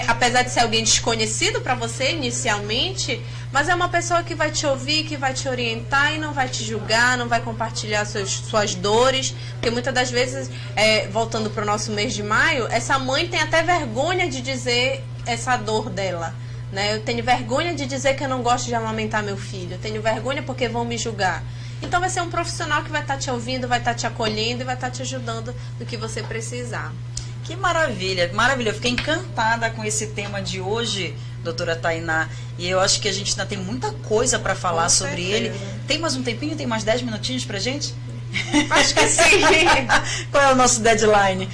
apesar de ser alguém desconhecido para você inicialmente, mas é uma pessoa que vai te ouvir, que vai te orientar e não vai te julgar, não vai compartilhar suas dores. Porque muitas das vezes, voltando para o nosso mês de maio, essa mãe tem até vergonha de dizer essa dor dela, né? Eu tenho vergonha de dizer que eu não gosto de amamentar meu filho. Eu tenho vergonha porque vão me julgar. Então vai ser um profissional que vai estar te ouvindo, vai estar te acolhendo e vai estar te ajudando no que você precisar. Que maravilha, maravilha. Eu fiquei encantada com esse tema de hoje, doutora Tainá. E eu acho que a gente ainda tem muita coisa para falar sobre ele. Tem mais um tempinho? Tem mais 10 minutinhos pra gente? Acho que sim. Qual é o nosso deadline?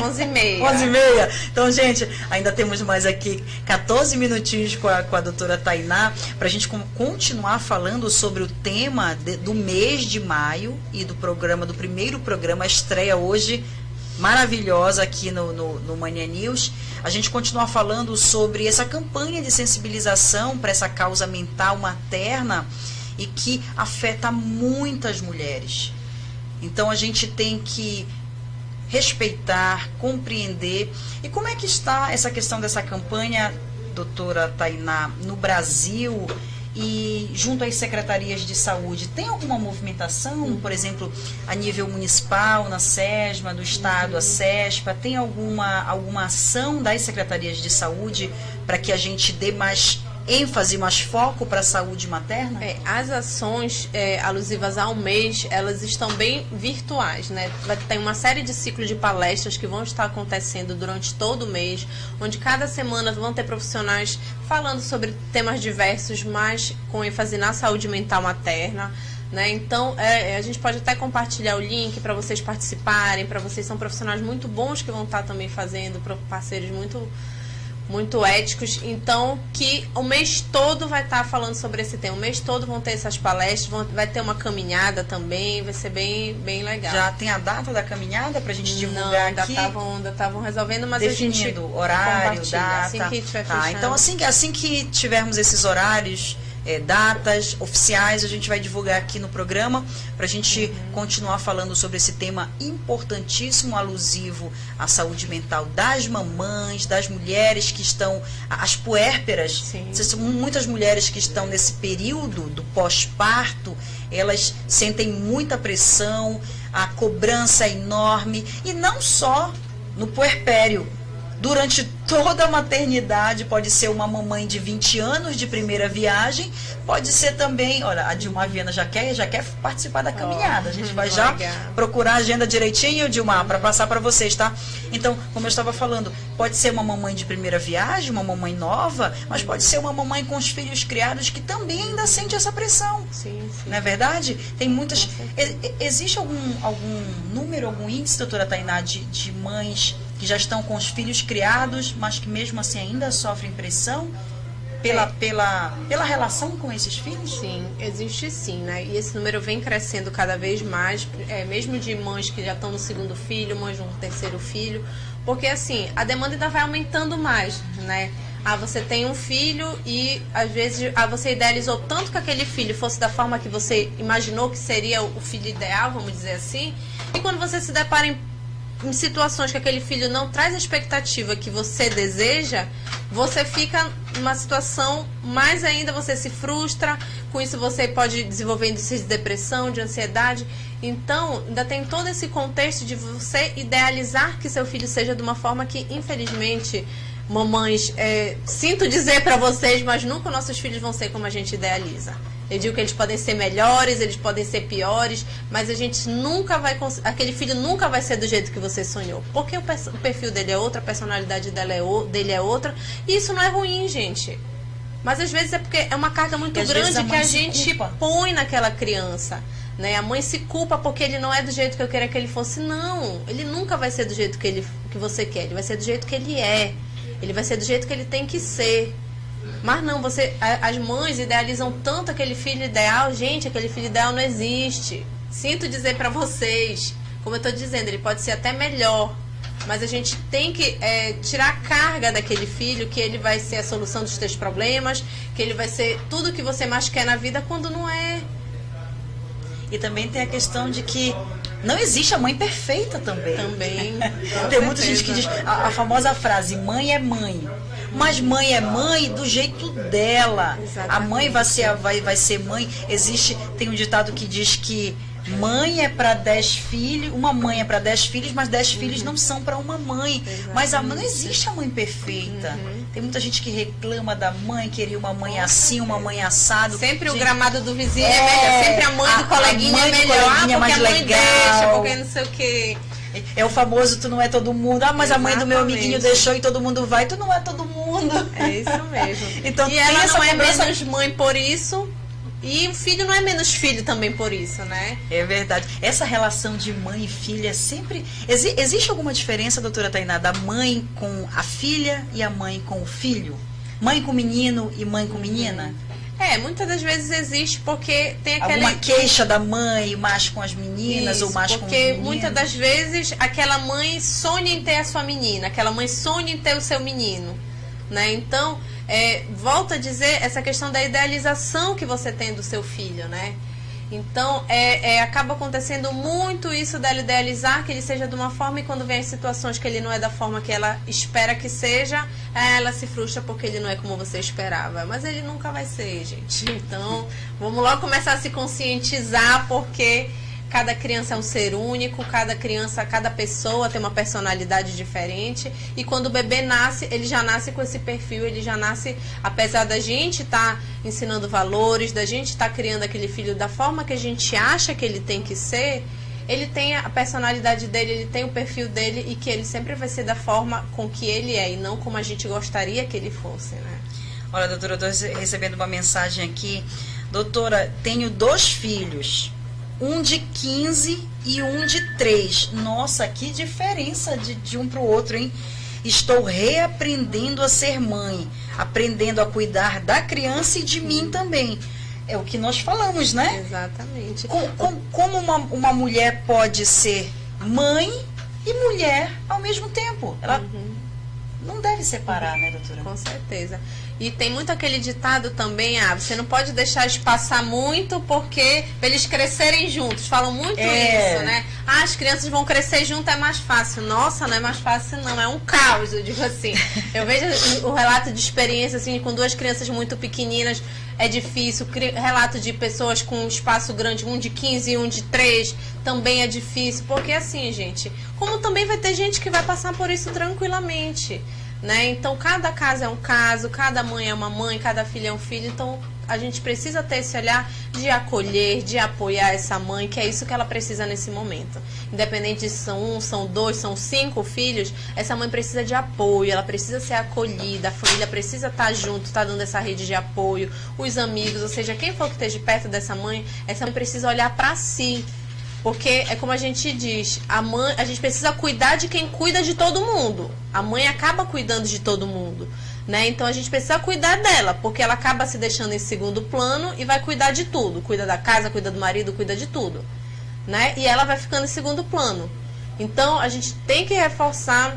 11h30. 11h30. Então, gente, ainda temos mais aqui 14 minutinhos com a doutora Tainá para a gente continuar falando sobre o tema do mês de maio e do primeiro programa, a estreia hoje maravilhosa aqui no Manhã News. A gente continua falando sobre essa campanha de sensibilização para essa causa mental materna e que afeta muitas mulheres. Então a gente tem que respeitar, compreender. E como é que está essa questão dessa campanha, doutora Tainá, no Brasil E junto às secretarias de saúde, tem alguma movimentação, por exemplo, a nível municipal, na SESMA, do Estado, a SESPA, tem alguma ação das secretarias de saúde para que a gente dê mais ênfase, mais foco para a saúde materna? As ações alusivas ao mês, elas estão bem virtuais, né? Vai ter uma série de ciclos de palestras que vão estar acontecendo durante todo o mês, onde cada semana vão ter profissionais falando sobre temas diversos, mas com ênfase na saúde mental materna, né? Então, a gente pode até compartilhar o link para vocês participarem, para vocês, são profissionais muito bons que vão estar também fazendo, parceiros muito éticos, então que o mês todo vai estar falando sobre esse tema, o mês todo vão ter essas palestras, vai ter uma caminhada também, vai ser bem legal. Já tem a data da caminhada pra gente divulgar? Não, aqui? Ainda estavam resolvendo, mas definindo a gente horário, data. assim que tiver fechando. Então assim que tivermos esses horários, datas oficiais, a gente vai divulgar aqui no programa para a gente continuar falando sobre esse tema importantíssimo, alusivo à saúde mental das mamães, das mulheres que estão, as puérperas. Muitas mulheres que estão nesse período do pós-parto, elas sentem muita pressão, a cobrança é enorme, e não só no puerpério. Durante toda a maternidade, pode ser uma mamãe de 20 anos de primeira viagem, pode ser também, olha, a Dilmar Viana já quer participar da caminhada, a gente vai já procurar a agenda direitinho, Dilmar, para passar para vocês, tá? Então, como eu estava falando, pode ser uma mamãe de primeira viagem, uma mamãe nova, mas pode ser uma mamãe com os filhos criados que também ainda sente essa pressão. Sim. Não é verdade? Tem muitas... Existe algum número, algum índice, doutora Tainá, de mães que já estão com os filhos criados, mas que mesmo assim ainda sofrem pressão pela relação com esses filhos? Sim, existe sim, né? E esse número vem crescendo cada vez mais, mesmo de mães que já estão no segundo filho, mães no terceiro filho, porque assim, a demanda ainda vai aumentando mais, né? Você tem um filho e às vezes você idealizou tanto que aquele filho fosse da forma que você imaginou que seria o filho ideal, vamos dizer assim, e quando você se depara em situações que aquele filho não traz a expectativa que você deseja, você fica numa situação, mais ainda você se frustra, com isso você pode desenvolver índices de depressão, de ansiedade. Então, ainda tem todo esse contexto de você idealizar que seu filho seja de uma forma que, infelizmente, mamães, sinto dizer para vocês, mas nunca nossos filhos vão ser como a gente idealiza. Eu digo que eles podem ser melhores, eles podem ser piores, mas a gente nunca vai... Aquele filho nunca vai ser do jeito que você sonhou. Porque o perfil dele é outro, a personalidade dele é outra. E isso não é ruim, gente. Mas às vezes é porque é uma carga muito grande que a gente põe naquela criança. Né? A mãe se culpa porque ele não é do jeito que eu queria que ele fosse. Não, ele nunca vai ser do jeito que você quer. Ele vai ser do jeito que ele é. Ele vai ser do jeito que ele tem que ser. Mas não, as mães idealizam tanto aquele filho ideal. Gente, aquele filho ideal não existe. Sinto dizer pra vocês, como eu tô dizendo, ele pode ser até melhor, mas a gente tem que tirar a carga daquele filho, que ele vai ser a solução dos teus problemas, que ele vai ser tudo que você mais quer na vida, quando não é. E também tem a questão de que não existe a mãe perfeita também. Tem muita gente que diz a famosa frase, mãe é mãe. Mas mãe é mãe do jeito dela. Exatamente. A mãe vai ser mãe. Tem um ditado que diz que mãe é para 10 filhos, uma mãe é para 10 filhos, mas 10 filhos não são para uma mãe. Exatamente. Mas não existe a mãe perfeita. Tem muita gente que reclama da mãe, queria uma mãe assim, uma mãe assado. Sempre o gramado do vizinho é melhor, sempre a mãe do coleguinha é melhor, porque é mais a mãe legal. Deixa, porque não sei o quê. É o famoso, tu não é todo mundo. Mas a mãe do meu amiguinho deixou e todo mundo vai. Tu não é todo mundo. É isso mesmo. Então, e ela não é menos mãe por isso. E o filho não é menos filho também por isso, né? É verdade. Essa relação de mãe e filha sempre... Existe alguma diferença, doutora Tainá, da mãe com a filha e a mãe com o filho? Mãe com menino e mãe com menina? Muitas das vezes existe, porque tem aquela... Alguma queixa da mãe, mais com as meninas ou mais com os meninos? Porque muitas das vezes aquela mãe sonha em ter a sua menina, aquela mãe sonha em ter o seu menino, né? Então, volto a dizer, essa questão da idealização que você tem do seu filho, né? Então, acaba acontecendo muito isso dela idealizar que ele seja de uma forma, e quando vem as situações que ele não é da forma que ela espera que seja, ela se frustra porque ele não é como você esperava. Mas ele nunca vai ser, gente. Então, vamos logo começar a se conscientizar, porque cada criança é um ser único, cada pessoa tem uma personalidade diferente, e quando o bebê nasce, ele já nasce com esse perfil, ele já nasce, apesar da gente estar ensinando valores, da gente estar criando aquele filho da forma que a gente acha que ele tem que ser, ele tem a personalidade dele, ele tem o perfil dele, e que ele sempre vai ser da forma com que ele é, e não como a gente gostaria que ele fosse, né? Olha, doutora, eu estou recebendo uma mensagem aqui. Doutora, tenho 2 filhos. Um de 15 e um de 3. Nossa, que diferença de um para o outro, hein? Estou reaprendendo a ser mãe, aprendendo a cuidar da criança e de mim também. É o que nós falamos, né? Exatamente. Como uma mulher pode ser mãe e mulher ao mesmo tempo? Ela não deve separar, né, doutora? Com certeza. E tem muito aquele ditado também, você não pode deixar isso passar muito, porque pra eles crescerem juntos. Falam muito isso, né? As crianças vão crescer juntas, é mais fácil. Nossa, não é mais fácil não, é um caos, eu digo assim. Eu vejo o relato de experiência, assim, com 2 crianças muito pequeninas, é difícil. Relato de pessoas com um espaço grande, um de 15 e um de 3, também é difícil. Porque assim, gente, como também vai ter gente que vai passar por isso tranquilamente, né? Então, cada caso é um caso, cada mãe é uma mãe, cada filho é um filho. Então, a gente precisa ter esse olhar de acolher, de apoiar essa mãe, que é isso que ela precisa nesse momento. Independente se são 1, são 2, são 5 filhos, essa mãe precisa de apoio, ela precisa ser acolhida, a família precisa estar junto, estar dando essa rede de apoio, os amigos, ou seja, quem for que esteja perto dessa mãe, essa mãe precisa olhar para si. Porque é como a gente diz, a gente precisa cuidar de quem cuida de todo mundo. A mãe acaba cuidando de todo mundo, né? Então a gente precisa cuidar dela, porque ela acaba se deixando em segundo plano e vai cuidar de tudo. Cuida da casa, cuida do marido, cuida de tudo, né? E ela vai ficando em segundo plano. Então a gente tem que reforçar,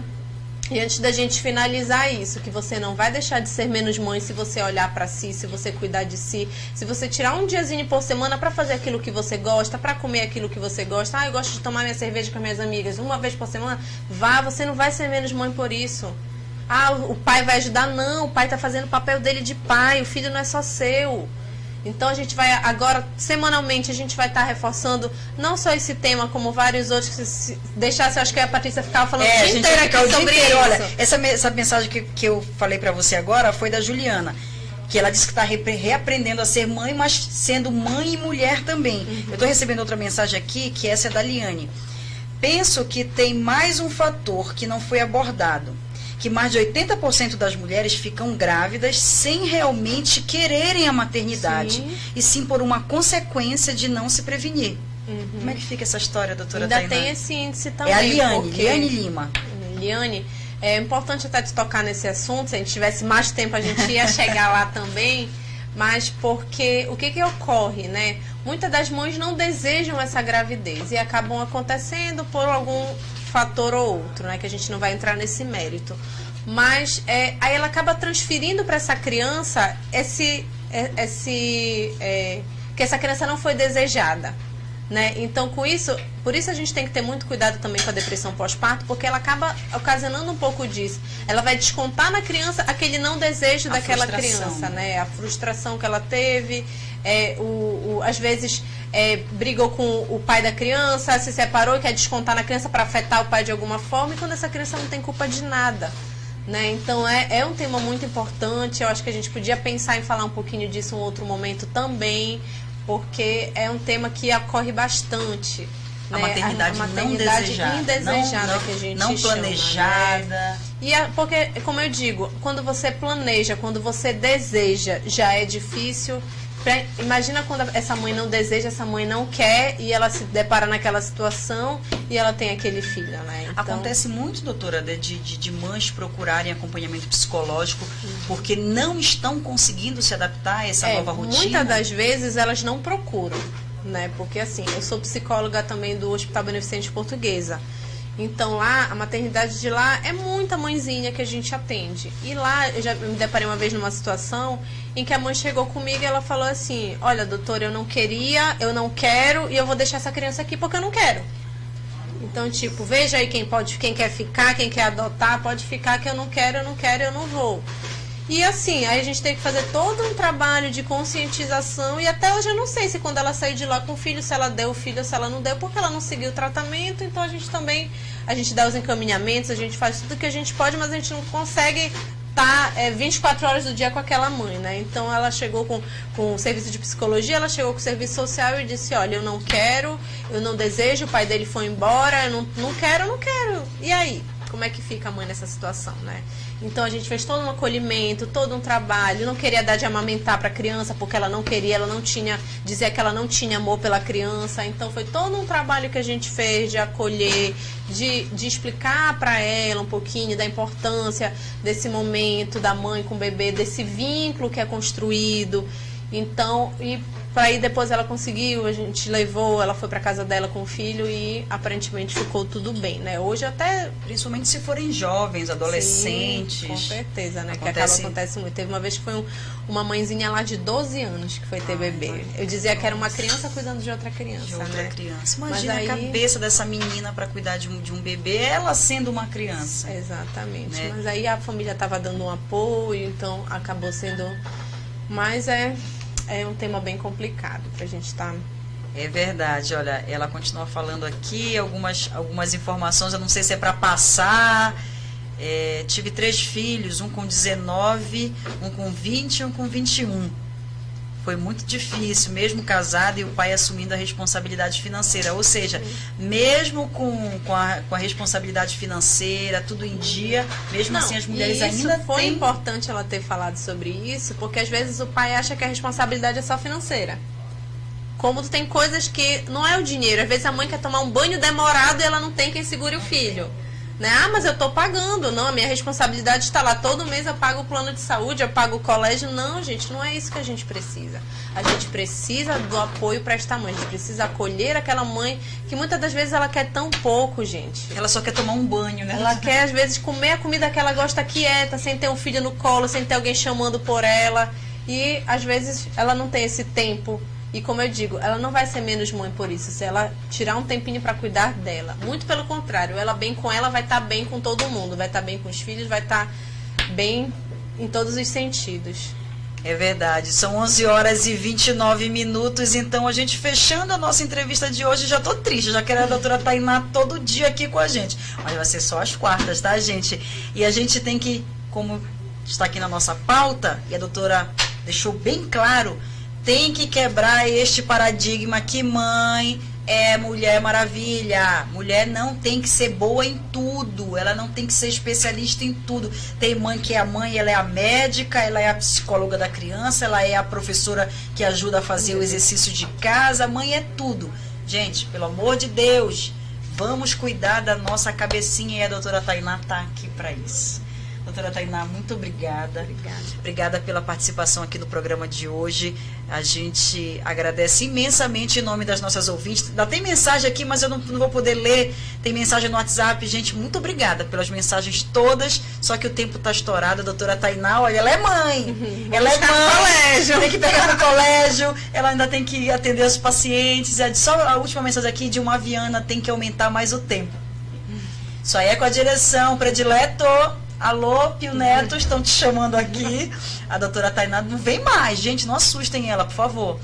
e antes da gente finalizar isso, que você não vai deixar de ser menos mãe se você olhar para si, se você cuidar de si, se você tirar um diazinho por semana para fazer aquilo que você gosta, para comer aquilo que você gosta. Eu gosto de tomar minha cerveja com as minhas amigas uma vez por semana. Você não vai ser menos mãe por isso. O pai vai ajudar? Não, o pai está fazendo o papel dele de pai, o filho não é só seu. Então a gente vai agora, semanalmente, a gente vai estar reforçando não só esse tema, como vários outros. Que se deixasse, eu acho que a Patrícia ficava falando o dia inteiro aqui sobre isso. Olha, essa mensagem que eu falei para você agora foi da Juliana, que ela disse que está reaprendendo a ser mãe, mas sendo mãe e mulher também. Eu estou recebendo outra mensagem aqui, que essa é da Liane. Penso que tem mais um fator que não foi abordado, que mais de 80% das mulheres ficam grávidas sem realmente quererem a maternidade, e sim por uma consequência de não se prevenir. Como é que fica essa história, doutora Tainá? Ainda tem esse índice também. É a Liane, Liane Lima. Liane, é importante até te tocar nesse assunto, se a gente tivesse mais tempo a gente ia chegar lá também, mas porque o que ocorre, né? Muitas das mães não desejam essa gravidez e acabam acontecendo por algum fator ou outro, né, que a gente não vai entrar nesse mérito, mas aí ela acaba transferindo para essa criança que essa criança não foi desejada, né? Então, por isso a gente tem que ter muito cuidado também com a depressão pós-parto, porque ela acaba ocasionando um pouco disso. Ela vai descontar na criança aquele não desejo daquela criança, né? A frustração que ela teve, às vezes brigou com o pai da criança, se separou e quer descontar na criança para afetar o pai de alguma forma, e quando essa criança não tem culpa de nada, né? Então é um tema muito importante. Eu acho que a gente podia pensar em falar um pouquinho disso em um outro momento também, porque é um tema que ocorre bastante. A maternidade não indesejada, que a gente não planejada. Né? Porque, como eu digo, quando você planeja, quando você deseja, já é difícil. Imagina quando essa mãe não deseja, essa mãe não quer, e ela se depara naquela situação e ela tem aquele filho, né? Então, acontece muito, doutora, de mães procurarem acompanhamento psicológico porque não estão conseguindo se adaptar a essa nova rotina. Muitas das vezes elas não procuram, né? Porque assim, eu sou psicóloga também do Hospital Beneficente Portuguesa. Então lá, a maternidade de lá é muita mãezinha que a gente atende. E lá eu já me deparei uma vez numa situação em que a mãe chegou comigo e ela falou assim: olha, doutora, eu não queria, eu não quero e eu vou deixar essa criança aqui porque eu não quero. Então, tipo, veja aí quem quer ficar, quem quer adotar, pode ficar, que eu não quero, eu não vou. E assim, aí a gente tem que fazer todo um trabalho de conscientização, e até hoje eu não sei se quando ela sair de lá com o filho, se ela deu o filho ou se ela não deu, porque ela não seguiu o tratamento. Então a gente também, a gente dá os encaminhamentos, a gente faz tudo que a gente pode, mas a gente não consegue estar 24 horas do dia com aquela mãe, né? Então ela chegou com o serviço de psicologia, ela chegou com o serviço social e disse: olha, eu não quero, eu não desejo, o pai dele foi embora, eu não quero. E aí? Como é que fica a mãe nessa situação, né? Então a gente fez todo um acolhimento, todo um trabalho. Não queria dar de amamentar para a criança porque ela não queria, ela não tinha, dizia que ela não tinha amor pela criança. Então foi todo um trabalho que a gente fez de acolher, de explicar para ela um pouquinho da importância desse momento da mãe com o bebê, desse vínculo que é construído. Então, e para aí depois ela conseguiu, a gente levou, ela foi para casa dela com o filho e aparentemente ficou tudo bem, né? Hoje até... Principalmente se forem jovens, adolescentes. Sim, com certeza, né? Que acontece muito. Teve uma vez que foi uma mãezinha lá de 12 anos que foi ter bebê. Eu dizia que era uma criança cuidando de outra criança, criança. Imagina aí... a cabeça dessa menina para cuidar de um bebê, ela sendo uma criança. Exatamente. Né? Mas aí a família estava dando um apoio, então acabou sendo... Mas é um tema bem complicado pra gente estar... É verdade, olha, ela continua falando aqui algumas informações, eu não sei se é para passar. Tive 3 filhos, um com 19, um com 20 e um com 21. Foi muito difícil, mesmo casada e o pai assumindo a responsabilidade financeira. Ou seja, mesmo com a responsabilidade financeira, tudo em dia, mesmo assim as mulheres ainda foi importante ela ter falado sobre isso, porque às vezes o pai acha que a responsabilidade é só financeira. Como tem coisas que não é o dinheiro. Às vezes a mãe quer tomar um banho demorado e ela não tem quem segure o filho. Né? Ah, mas eu estou pagando. Não, a minha responsabilidade está lá. Todo mês eu pago o plano de saúde, eu pago o colégio. Não, gente, não é isso que a gente precisa. A gente precisa do apoio para esta mãe. A gente precisa acolher aquela mãe que muitas das vezes ela quer tão pouco, gente. Ela só quer tomar um banho, né? Ela quer, às vezes, comer a comida que ela gosta quieta, sem ter um filho no colo, sem ter alguém chamando por ela. E, às vezes, ela não tem esse tempo. E como eu digo, ela não vai ser menos mãe por isso, se ela tirar um tempinho para cuidar dela. Muito pelo contrário, ela bem com ela vai estar bem com todo mundo, vai estar bem com os filhos, vai estar bem em todos os sentidos. É verdade, são 11 horas e 29 minutos, então a gente fechando a nossa entrevista de hoje, já tô triste, já quero a doutora Tainá todo dia aqui com a gente. Mas vai ser só às quartas, tá, gente? E a gente tem que, como está aqui na nossa pauta, e a doutora deixou bem claro, tem que quebrar este paradigma que mãe é Mulher Maravilha. Mulher não tem que ser boa em tudo, ela não tem que ser especialista em tudo. Tem mãe que é a mãe, ela é a médica, ela é a psicóloga da criança, ela é a professora que ajuda a fazer o exercício de casa. Mãe é tudo. Gente, pelo amor de Deus, vamos cuidar da nossa cabecinha, e a doutora Tainá está aqui para isso. Doutora Tainá, muito obrigada. Obrigada pela participação aqui no programa de hoje. A gente agradece imensamente em nome das nossas ouvintes. Ainda tem mensagem aqui, mas eu não vou poder ler. Tem mensagem no WhatsApp. Gente, muito obrigada pelas mensagens todas. Só que o tempo está estourado. A doutora Tainá, olha, ela é mãe. Ela é mãe. Tem que pegar no colégio. Ela ainda tem que atender os pacientes. Só a última mensagem aqui de uma Viana, tem que aumentar mais o tempo. Isso aí é com a direção, predileto. Alô, Pio Neto, estão te chamando aqui. A doutora Tainá não vem mais. Gente, não assustem ela, por favor.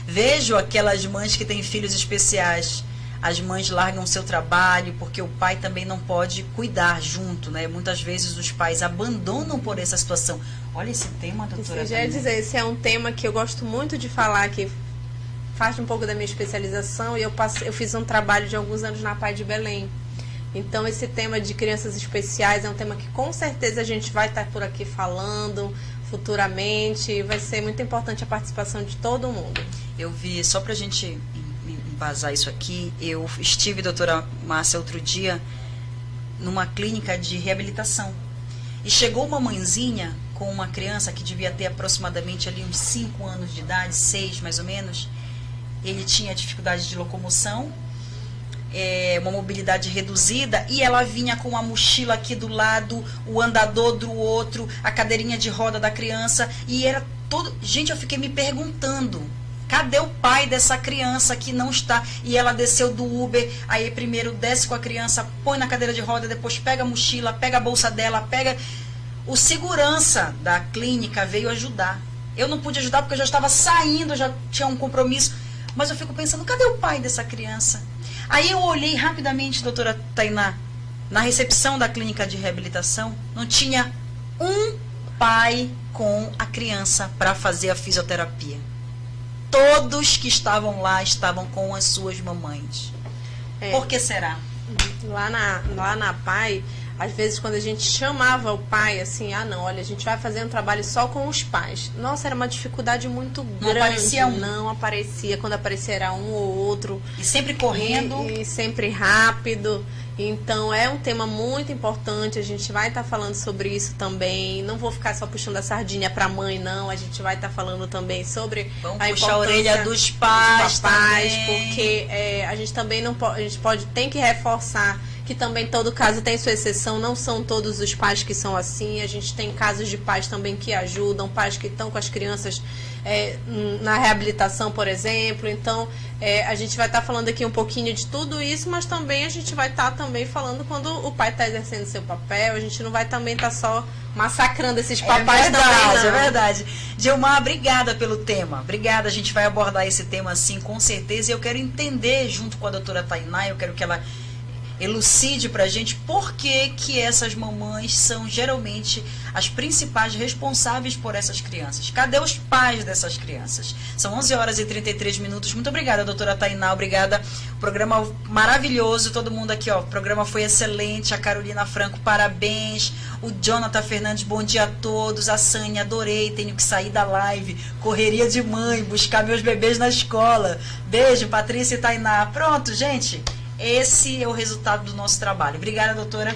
Vejo aquelas mães que têm filhos especiais. As mães largam seu trabalho porque o pai também não pode cuidar junto, né? Muitas vezes os pais abandonam por essa situação. Olha esse tema, doutora Tainá. Eu já ia dizer, esse é um tema que eu gosto muito de falar, que faz um pouco da minha especialização. E eu fiz um trabalho de alguns anos na Pai de Belém. Então, esse tema de crianças especiais é um tema que com certeza a gente vai estar por aqui falando futuramente. Vai ser muito importante a participação de todo mundo. Eu vi, só pra gente embasar isso aqui, eu estive, doutora Márcia, outro dia, numa clínica de reabilitação. E chegou uma mãezinha com uma criança que devia ter aproximadamente ali uns 5 anos de idade, 6 mais ou menos. Ele tinha dificuldade de locomoção. uma mobilidade reduzida, e ela vinha com a mochila aqui do lado, o andador do outro, a cadeirinha de roda da criança, e era todo... Gente, eu fiquei me perguntando, cadê o pai dessa criança que não está? E ela desceu do Uber, aí primeiro desce com a criança, põe na cadeira de roda, depois pega a mochila, pega a bolsa dela, pega... O segurança da clínica veio ajudar. Eu não pude ajudar porque eu já estava saindo, já tinha um compromisso, mas eu fico pensando, cadê o pai dessa criança? Aí eu olhei rapidamente, doutora Tainá, na recepção da clínica de reabilitação, não tinha um pai com a criança para fazer a fisioterapia. Todos que estavam lá estavam com as suas mamães. Por que será? Lá na PAI, às vezes quando a gente chamava o pai, assim, não, olha, a gente vai fazer um trabalho só com os pais. Nossa, era uma dificuldade muito grande. Não aparecia um. Não aparecia, quando aparecia era um ou outro. E sempre correndo. E sempre rápido. Então, é um tema muito importante, a gente vai estar falando sobre isso também. Não vou ficar só puxando a sardinha para a mãe, não. A gente vai estar falando também sobre a puxar a orelha dos pais porque a gente também não pode, a gente tem que reforçar que também todo caso tem sua exceção, não são todos os pais que são assim, a gente tem casos de pais também que ajudam, pais que estão com as crianças na reabilitação, por exemplo. Então, a gente vai estar falando aqui um pouquinho de tudo isso, mas também a gente vai estar também falando quando o pai está exercendo seu papel, a gente não vai também estar só massacrando esses papais também, não. É verdade. Dilmar, obrigada pelo tema. Obrigada, a gente vai abordar esse tema sim, com certeza, e eu quero entender, junto com a doutora Tainá, eu quero que ela elucide pra gente por que essas mamães são geralmente as principais responsáveis por essas crianças. Cadê os pais dessas crianças? São 11 horas e 33 minutos. Muito obrigada, doutora Tainá. Obrigada. O programa maravilhoso. Todo mundo aqui, ó. O programa foi excelente. A Carolina Franco, parabéns. O Jonathan Fernandes, bom dia a todos. A Sânia, adorei. Tenho que sair da live. Correria de mãe, buscar meus bebês na escola. Beijo, Patrícia e Tainá. Pronto, gente. Esse é o resultado do nosso trabalho. Obrigada, doutora.